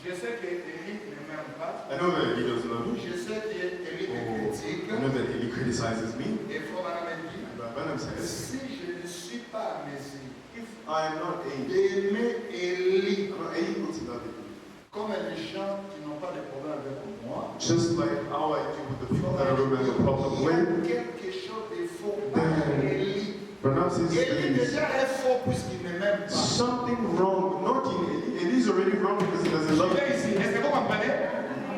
Je sais que Élie ne m'aime pas. I know that he doesn't love me. Je sais qu'Élie me critique. I know that he criticizes me. Et Frère Branham dit, But Branham says, si je ne suis pas à mesure if I am not able, d'aimer Élie I'm not able to love him, comme les gens qui n'ont pas de problème avec moi, just like how I do with the people that I don't have a problem il y a with, quelque chose de faux par Élie. Branham says Élie there is déjà est faux puisqu'il ne m'aime pas. something wrong, not in Eli. Eli is already wrong because he doesn't love Viens me. ici, est-ce que vous comprenez?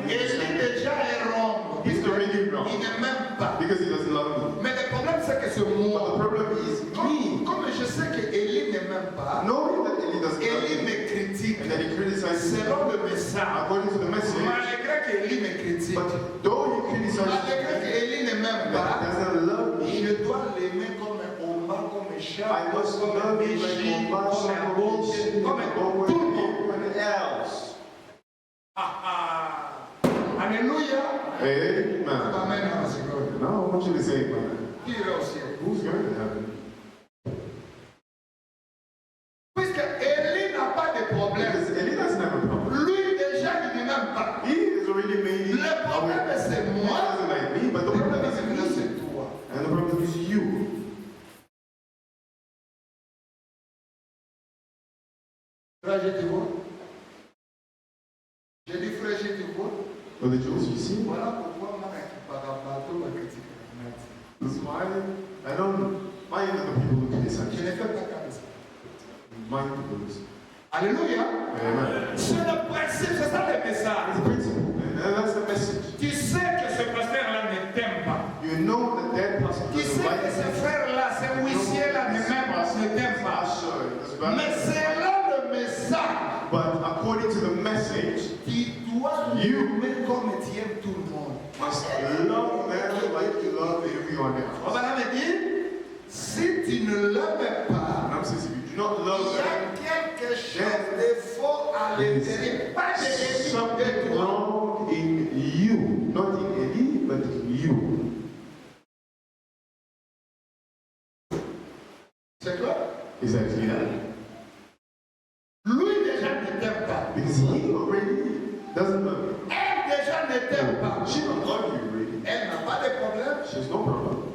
Élie déjà est wrong He's already wrong il ne m'aime pas. because he doesn't love me. Mais le problème c'est que c'est But the moi. problem is me. Comme je sais que Élie ne m'aime pas, Knowing that Eli doesn't love Élie me me critique and that he criticizes me selon le message. according to the message, Malgré que Élie me critique, but though he criticizes malgré que me Élie ne m'aime and pas, doesn't love me, je dois l'aimer comme Omar, comme Charles, I must comme love him Brigitte, like comme Abot, comme tout le monde. everyone else. Alléluia. Amen. Amen. Now I want you to say, man, Qui ira au ciel? who's going to heaven? Puisque Élie n'a pas de problème. Because Eli doesn't have a problem. Lui déjà, il ne m'aime pas. He has already made it. Le problème c'est He moi. doesn't like me, but the Le problem problème is me. c'est toi. And the problem is you. Frère, je te vois. Je dis frère, je te vois. But the Jews, you see, Voilà pourquoi moi, qui parle partout, ma critique. that's why I don't mind the people who criticize. Je ne fais pas comme ça. Mind the blues. Alléluia. Amen. C'est le principe, c'est ça le message. It's a principle, and that's the message. Tu sais que ce pasteur-là ne t'aime pas. You know that that person Tu doesn't sais like que ce you. frère-là, ce huissier-là ne t'aime pas. Mais c'est là le message. But according to the message, Tu dois l'aimer comme tu aimes tout le monde. must love them like you love everyone On else. va me dire, si tu ne l'aimes pas, And I'm saying, if you do not il love y a them, quelque chose de faux à l'intérieur. Pas de there's something de toi. wrong in you, not in Eli, but in you. C'est quoi? Is that clear? Lui déjà ne t'aime pas. Because he already doesn't love you. Elle déjà ne t'aime pas. She don't love you, really. Elle n'a pas de problème. She has no problem.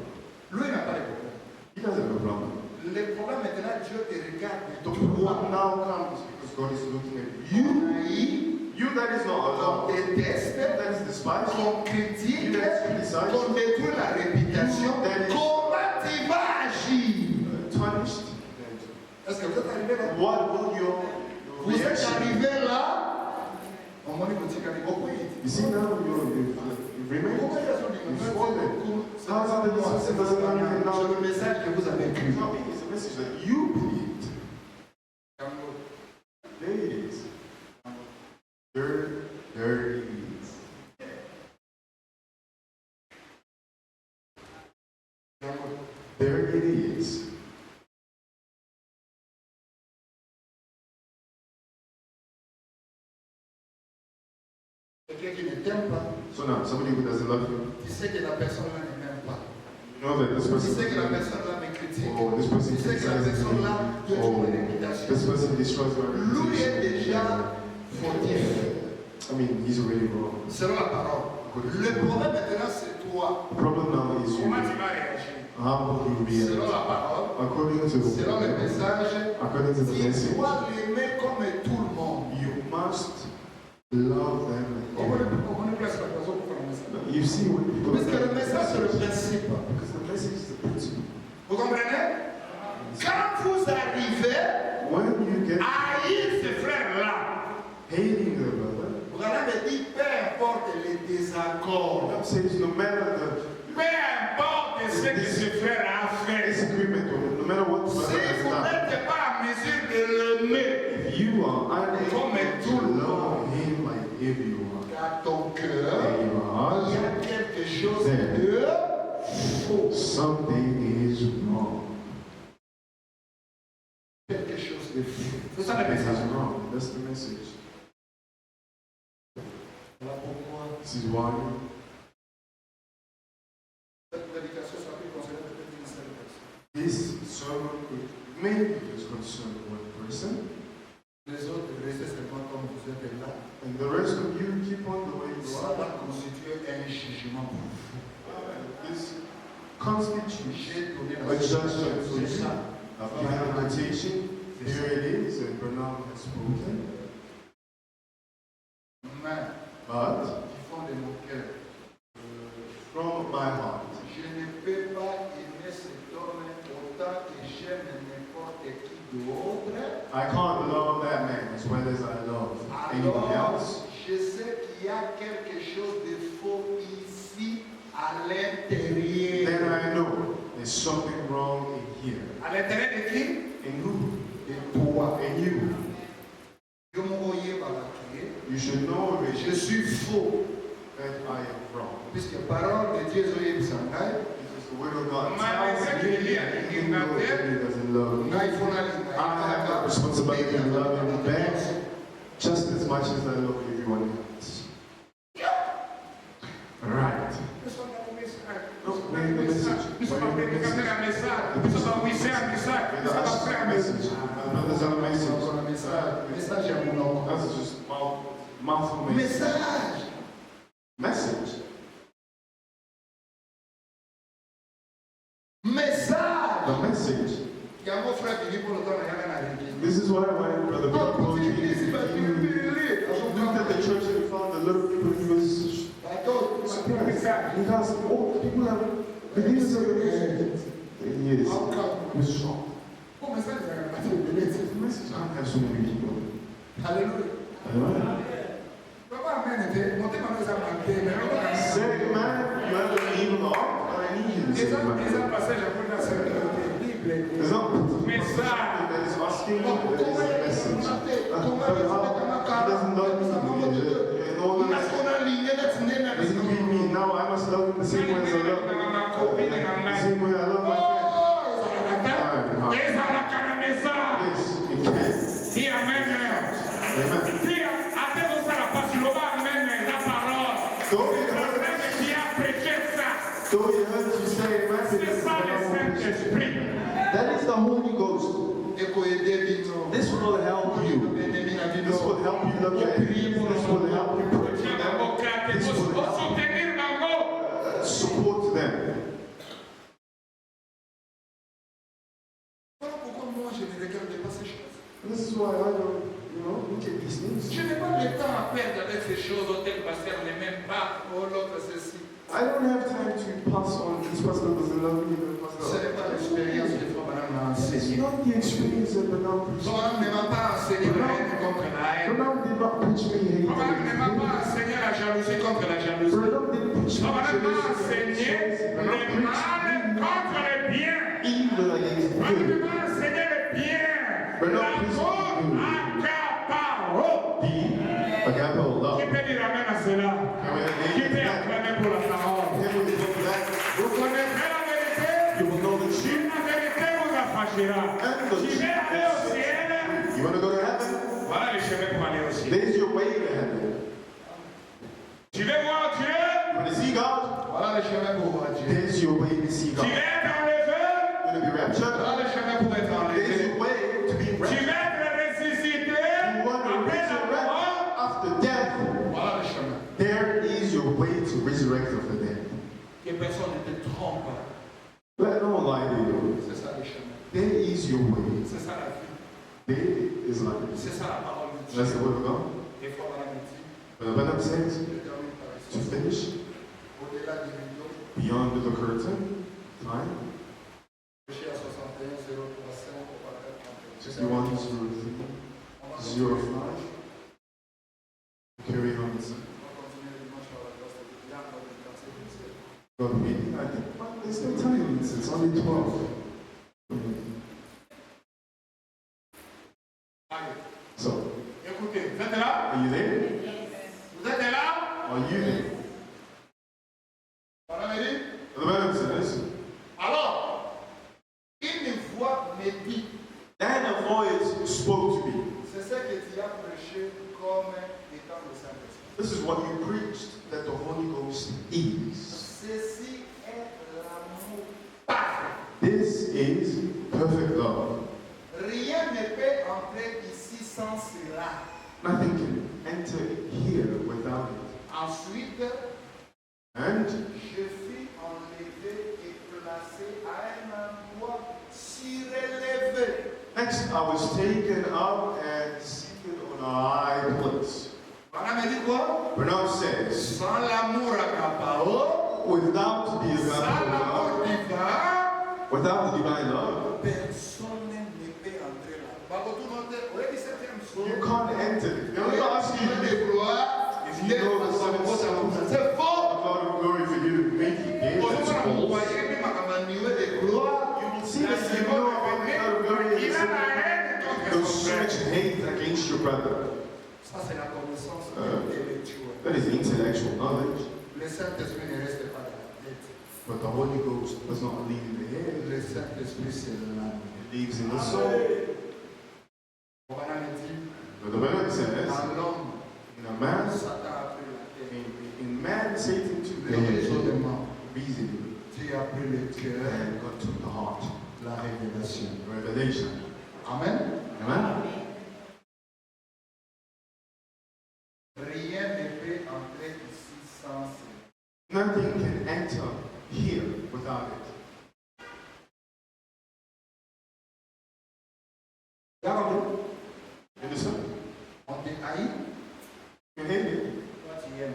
Lui n'a pas de problème. He doesn't have a problem. Le problème maintenant, Dieu te regarde de The toi. problem now comes because God is looking at you. You that is not Qu'on allowed. déteste, That is despised. qu'on critique, You that is criticized. qu'on détruit la réputation. Comment tu vas agir? Punished. Est-ce que vous êtes arrivé là? What will your Vous êtes reaction? arrivé là? On m'a dit que tu es arrivé. Pourquoi il dit? You see now you've remained. Pourquoi il y a son You've fallen. How's that the difference doesn't mean now? C'est le message que vous avez cru. No, it's a message that you believed. There it is. There it is. There it is. Quelqu'un qui ne t'aime pas, So now, somebody who doesn't love you, tu sais que la personne là ne m'aime pas. you know that this Tu person, sais que la personne là me critique. oh, this person Tu sais que la criticizes personne me, là peut oh, trouver une réputation. this person destroys my Lui est reputation. déjà fautif. I mean, he's already wrong. Selon la parole. Le problème maintenant c'est toi. The problem now is you. Comment tu vas réagir? How will you Selon react? la parole. According to Selon le message. according to the Tu message, dois l'aimer comme tout le monde. you must love them. On connaît presque la personne pour faire le message. You see when people Parce que le message c'est le principe. because the message is the principle. Vous comprenez? Quand vous arrivez When you get à haïr ce frère-là, hating the brother, vous allez me dire, peu importe les désaccords, God says no matter peu importe ce que ce frère a the fait, disagreement or no matter what the si brother has vous done, n'êtes pas en mesure de l'aimer, if you are unable Comme tout to le love him like everyone, dans ton cœur, in your il y heart, a quelque chose de faux. something is wrong. Quelque chose de faux. C'est ça Something le message. is wrong. That's the message. Voilà pourquoi This is why cette prédication sera plus concernée peut-être une seule personne. this sermon could maybe just concern one person, Les autres, restez seulement comme vous êtes là. and the rest of you keep on the way you Ça are. va constituer un jugement pour vous. This constitutes J'ai donné a la judgment for c'est you. ça. I've given a quotation. Here it is, and Bernard has spoken. Mais, But du fond de mon cœur, from my heart, je ne peux pas aimer cet homme autant que j'aime n'importe qui d'autre. I can't love that man as well as I love anyone Alors, else. je sais qu'il y a quelque chose de faux ici à l'intérieur. Then I know there's something wrong in here. À l'intérieur de qui? In who? De toi. In you. Je m'envoyais par la clé. You should know already Je suis faux. that I am wrong. Puisque parole de Dieu Zoé Sangai, Because the word of God Mais tells c'est me qu'il y a that une he knows affaire. that he doesn't love me. là il faut la I have that responsibility to love him back just as much as I love everyone else. Right. Nous sommes dans le message. No, Nous sommes we're dans in le the message. message. Nous sommes We're en in the prédicateur à message. message. Nous sommes en wissé à message. Nous We're sommes en the frère à message. message. Another's a message. Message à mon nom. That's just mouthful message. Message. Message. Message. The message. Il y a mon frère qui dit pour le temps, il y a un arrêté. This is why when Brother Bill Donc, told tu you, dis, c'est parce que you looked at the church and you found the little people he was surprised. Because all people are believers of the message. Yes. He was shocked. Bon message, The message can't have so many people. Alléluia. Amen. Papa, amen. Montez ma maison à ma paix. Mais on va Say, man, you have an evil heart, but I need you to say, man. passage à vous dans cette Bible. There's not Message. that is asking you that is a message. But how he doesn't love me. In order doesn't mean me. Now I must love him the same way as I love him. The same way I love my friend. Ezalaka na message. Yes, you can. Dis amen. Amen. Dis attends osala pasi loba amen la parole. Though it Le hurts, frère qui a prêché ça, though it hurts you say amen, c'est ça le Saint-Esprit. that is the Holy Ghost. This will help you. This will help you love your enemies. This will help you pray for them. This will help Soutenir bango. support them. why I don't, look at these things. Je n'ai pas le temps à perdre avec ces choses auxquelles le pasteur ne m'aime pas, ou l'autre ceci. I don't have time to pass on this pastor doesn't love me, the Ce pastor. n'est pas l'expérience que Frère Branham m'a It's enseignée. not the experience that Branham Frère preached. Branham ne m'a pas enseigné la haine contre la haine. Branham did not preach me hate. Frère Branham ne m'a pas enseigné la jalousie contre la jalousie. Branham didn't preach me Frère Branham m'a enseigné jealousy. le Branham mal preached contre le bien. evil against Frère Branham good. m'a enseigné le bien. Branham L'amour preached accaparo. the agape of love. Qui peut dire amen à cela? Qui peut acclamer pour la parole? Vous connaîtrez la vérité. You will know the truth. La vérité vous affranchira. Si je vais aller au ciel, You want to go to heaven? voilà le chemin pour aller au ciel. There's your way to heaven. Tu veux voir Dieu, You want to see God? Voilà le chemin pour voir Dieu. There's your way to see tu God. veux être enlevé, You want to be raptured? Voilà le chemin pour être There's enlevé. your way to be tu veux raptured. être ressuscité You want to après la resurrect mort. after death. Voilà le chemin. There is your way to resurrect after death. Que personne ne te trompe. Let no one lie to you. C'est ça le chemin. There is your way. C'est ça la vie. There is life. C'est ça la parole de Dieu. That's the word of God. Des fois, on a dit, But the Bible says Je termine par to ici. finish Au-delà du rideau, beyond the curtain, time, péché à 61 035 au paragraphe 31. 61, 03, On va 05. Carry on. continuer dimanche à la classe de Yann dans le quartier ministère. God meeting, I think, well, there's no time. It's only 12. allez, So, écoutez, vous êtes là? are you there? Vous êtes là? Are you there? Voilà, me dit. The Bible says, Alors, une voix me dit, then a voice spoke to me. c'est ce que tu as prêché comme étant le Saint-Esprit. This is what you preached that the Holy Ghost is. Ceci est l'amour parfait. This is perfect love. Rien ne peut entrer ici sans cela. Nothing can enter here without it. Ensuite, And je fus enlevé et placé à un endroit surélevé. next, I was taken up and seated on a high place. Voilà, me dit quoi? Branham says, Sans l'amour acaparo, without the sans agape l'amour love, divin, without the divine love, personne ne peut entrer là. Bago, tout le monde, au 17e you siècle, can't enter. Now, let me ask you, de gloire, if you know the seven sounds, c'est faux. a lot of glory for you to make it there, that's false. de gloire, You will see that you know a lot of glory Il is a la haine contre there's son so frère. much hate against your brother. ça c'est la connaissance intellectuelle. That is intellectual knowledge. Le Saint-Esprit ne reste pas dans la tête. But the Holy Ghost does not live in the head. Le Saint-Esprit c'est l'âme. It lives in the soul. On va me dire, But the Bible says, dans l'homme, in a man, Satan a pris la tête. in man, Satan took the Le head, raisonnement, reasoning, Dieu a pris le cœur, and God took the heart. la révélation. Revelation. Amen. Amen? Rien ne peut entrer ici sans cela. Nothing can enter here without it. Regarde, You understand? on te haït, You hate it, toi tu aimes.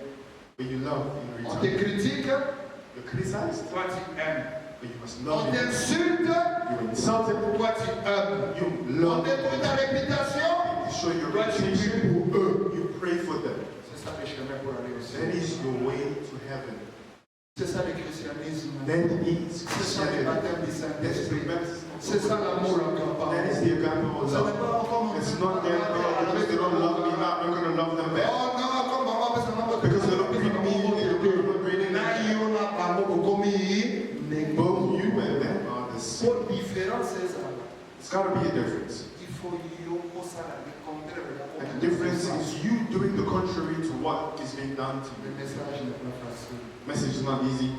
but you love in On te return. critique, You're criticized, Toi, tu aimes. but you must on love it. t'insulte, You're insulted, toi tu aimes. you On love it. détruit ta réputation, You show your toi tu reputation, pries pour eux. you pray for them. C'est ça le chemin pour aller au That ciel. is your way to heaven. C'est ça le christianisme. That is C'est ça le Christianity. baptême du That is the Saint-Esprit. baptism of C'est ça l'amour en That campagne. is the agape of Ça n'est love. pas comme It's not that because they don't love me, now I'm not going to love them back. Oh non, comme maman, parce que maman, Because they don't treat me, they're not treating na me. yo na bango kokomi ne Both you and them are the same. pour différence ezala. It's got to be a difference. Il faut yo kosala le contraire. And the difference is you doing the contrary to what is being done to Le you. message n'est pas facile. Message is not easy,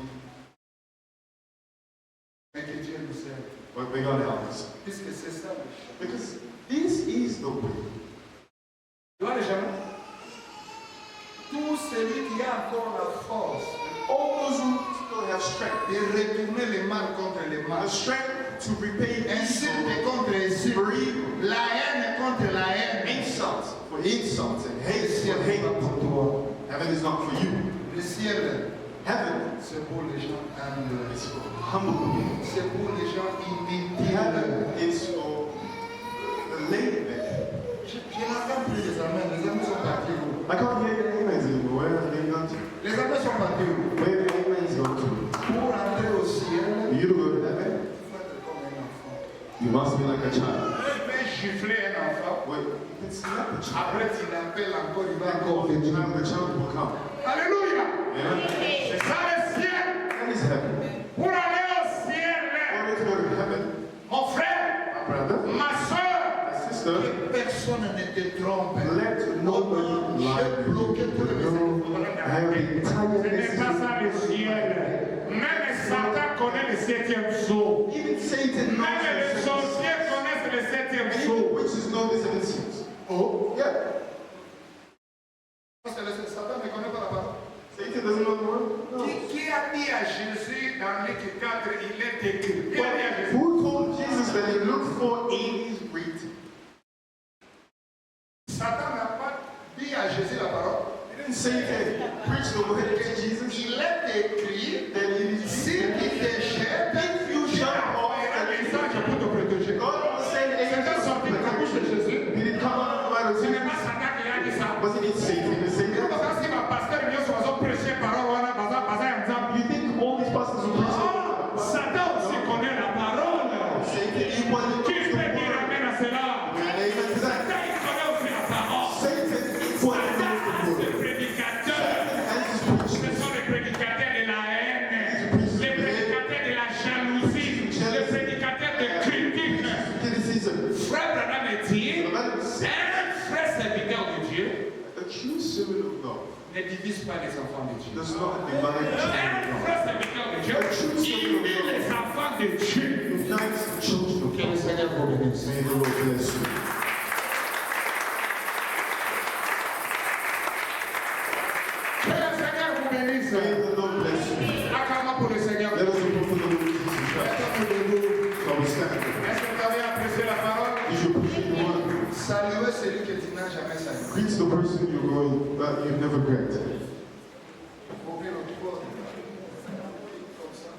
Mais que Dieu nous aide. but we got to help us. Puisque c'est ça le chemin. Because this is the way. Tu vois les gens? Tout celui qui a encore la force All those who still have strength, de retourner le mal contre le the mal, strength to repay Insulte contre insulte. La haine contre la haine. insult for insult and hate Le ciel for n'est hate. pas pour toi. Heaven is not for you. Le ciel, Heaven c'est pour les gens humbles. is for humble people. C'est pour les gens inutiles. Heaven is for the lazy man. Je n'entends plus les amens. Les amens sont partis où? I can't hear your amens anymore. Where are they gone to? Les amens sont partis où? Where are the amens gone to? Pour entrer au ciel, For you to go to heaven, il faut être comme un enfant. you must be like a child. Tu peux gifler un enfant. Wait, you can slap a child. Après, tu l'appelles encore, il va encore The venir. child will come. Alléluia. Yeah? C'est ça le ciel. That is heaven. Pour aller au ciel, Order to go to heaven, mon frère, my brother, ma soeur, my sister, Que personne ne te trompe. let nobody lie J'ai to bloqué tous les you. messages. No, I have been ce tired n'est pas ça le ciel. Même Satan connaît le septième saut. Even Satan knows Même les the sorciers connaissent le septième and even saut. witches know the seven seals. Oh. Yeah. Parce que le Satan ne connaît pas la parole. Satan doesn't know the word? No. Qui a dit à Jésus dans Luc 4, il est écrit. Qui a dit à Jésus? Who told Jesus that he looked for in his written? Satan n'a pas dit à Jésus la parole. He didn't say that preach the word to Jesus. Il est écrit, That it is si tu te jettes, if you shall fall, Il a des anges pour te protéger. God will send C'est un angels sorti de la bouche de Jésus. Did it come out of the mouth of Ce n'est Jesus? pas Satan qui a dit ça. Wasn't it Satan? The Satan? Parce que si ma pasteur vient sur la prêcher parole, on a besoin d'exemple. You think all these pastors who preach Ah, Satan aussi connaît la parole. Satan equally Qui peut dire amen à cela? amen to that. Satan il connaît aussi la parole. Satan equally knows the Satan, word. les prédicateurs, And his ce preachers. sont les prédicateurs de la haine, les prédicateurs de la jalousie, les prédicateurs de critique. Criticism. Frère Branham dit, The man said, un vrai serviteur de Dieu a true servant of God ne divise pas les enfants de Dieu. does not divide the children Un of vrai serviteur de Dieu, il met les enfants de Dieu. God. Unites the children of que le God. Seigneur vous bénisse. May the Lord bless you. Que le Seigneur vous bénisse. May the Lord bless you. Acclamons pour le Seigneur. Let us look for the Lord Jesus Christ. Shall we stand? Est-ce que vous avez apprécié la parole? Did you appreciate the word? Saluez celui que tu n'as jamais salué. Greet the person you're going that you've never greeted. Ouvrez notre corps. Comme ça.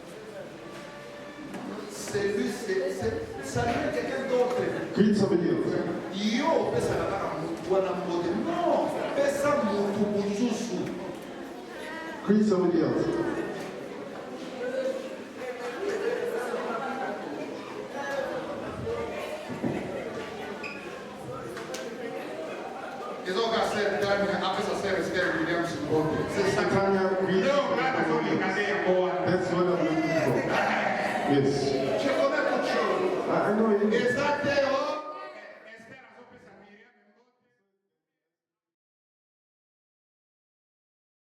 Saluez quelqu'un d'autre. Greet somebody else. Yo, pesa la bara mutu wana mmoja. No, pesa mutu mutusu. Greet somebody else. Ils ont cassé le terme, après ça c'est Esther Williams. Sister Tanya, greet Non, là, nous allons regarder encore. That's what I'm looking for. Yes.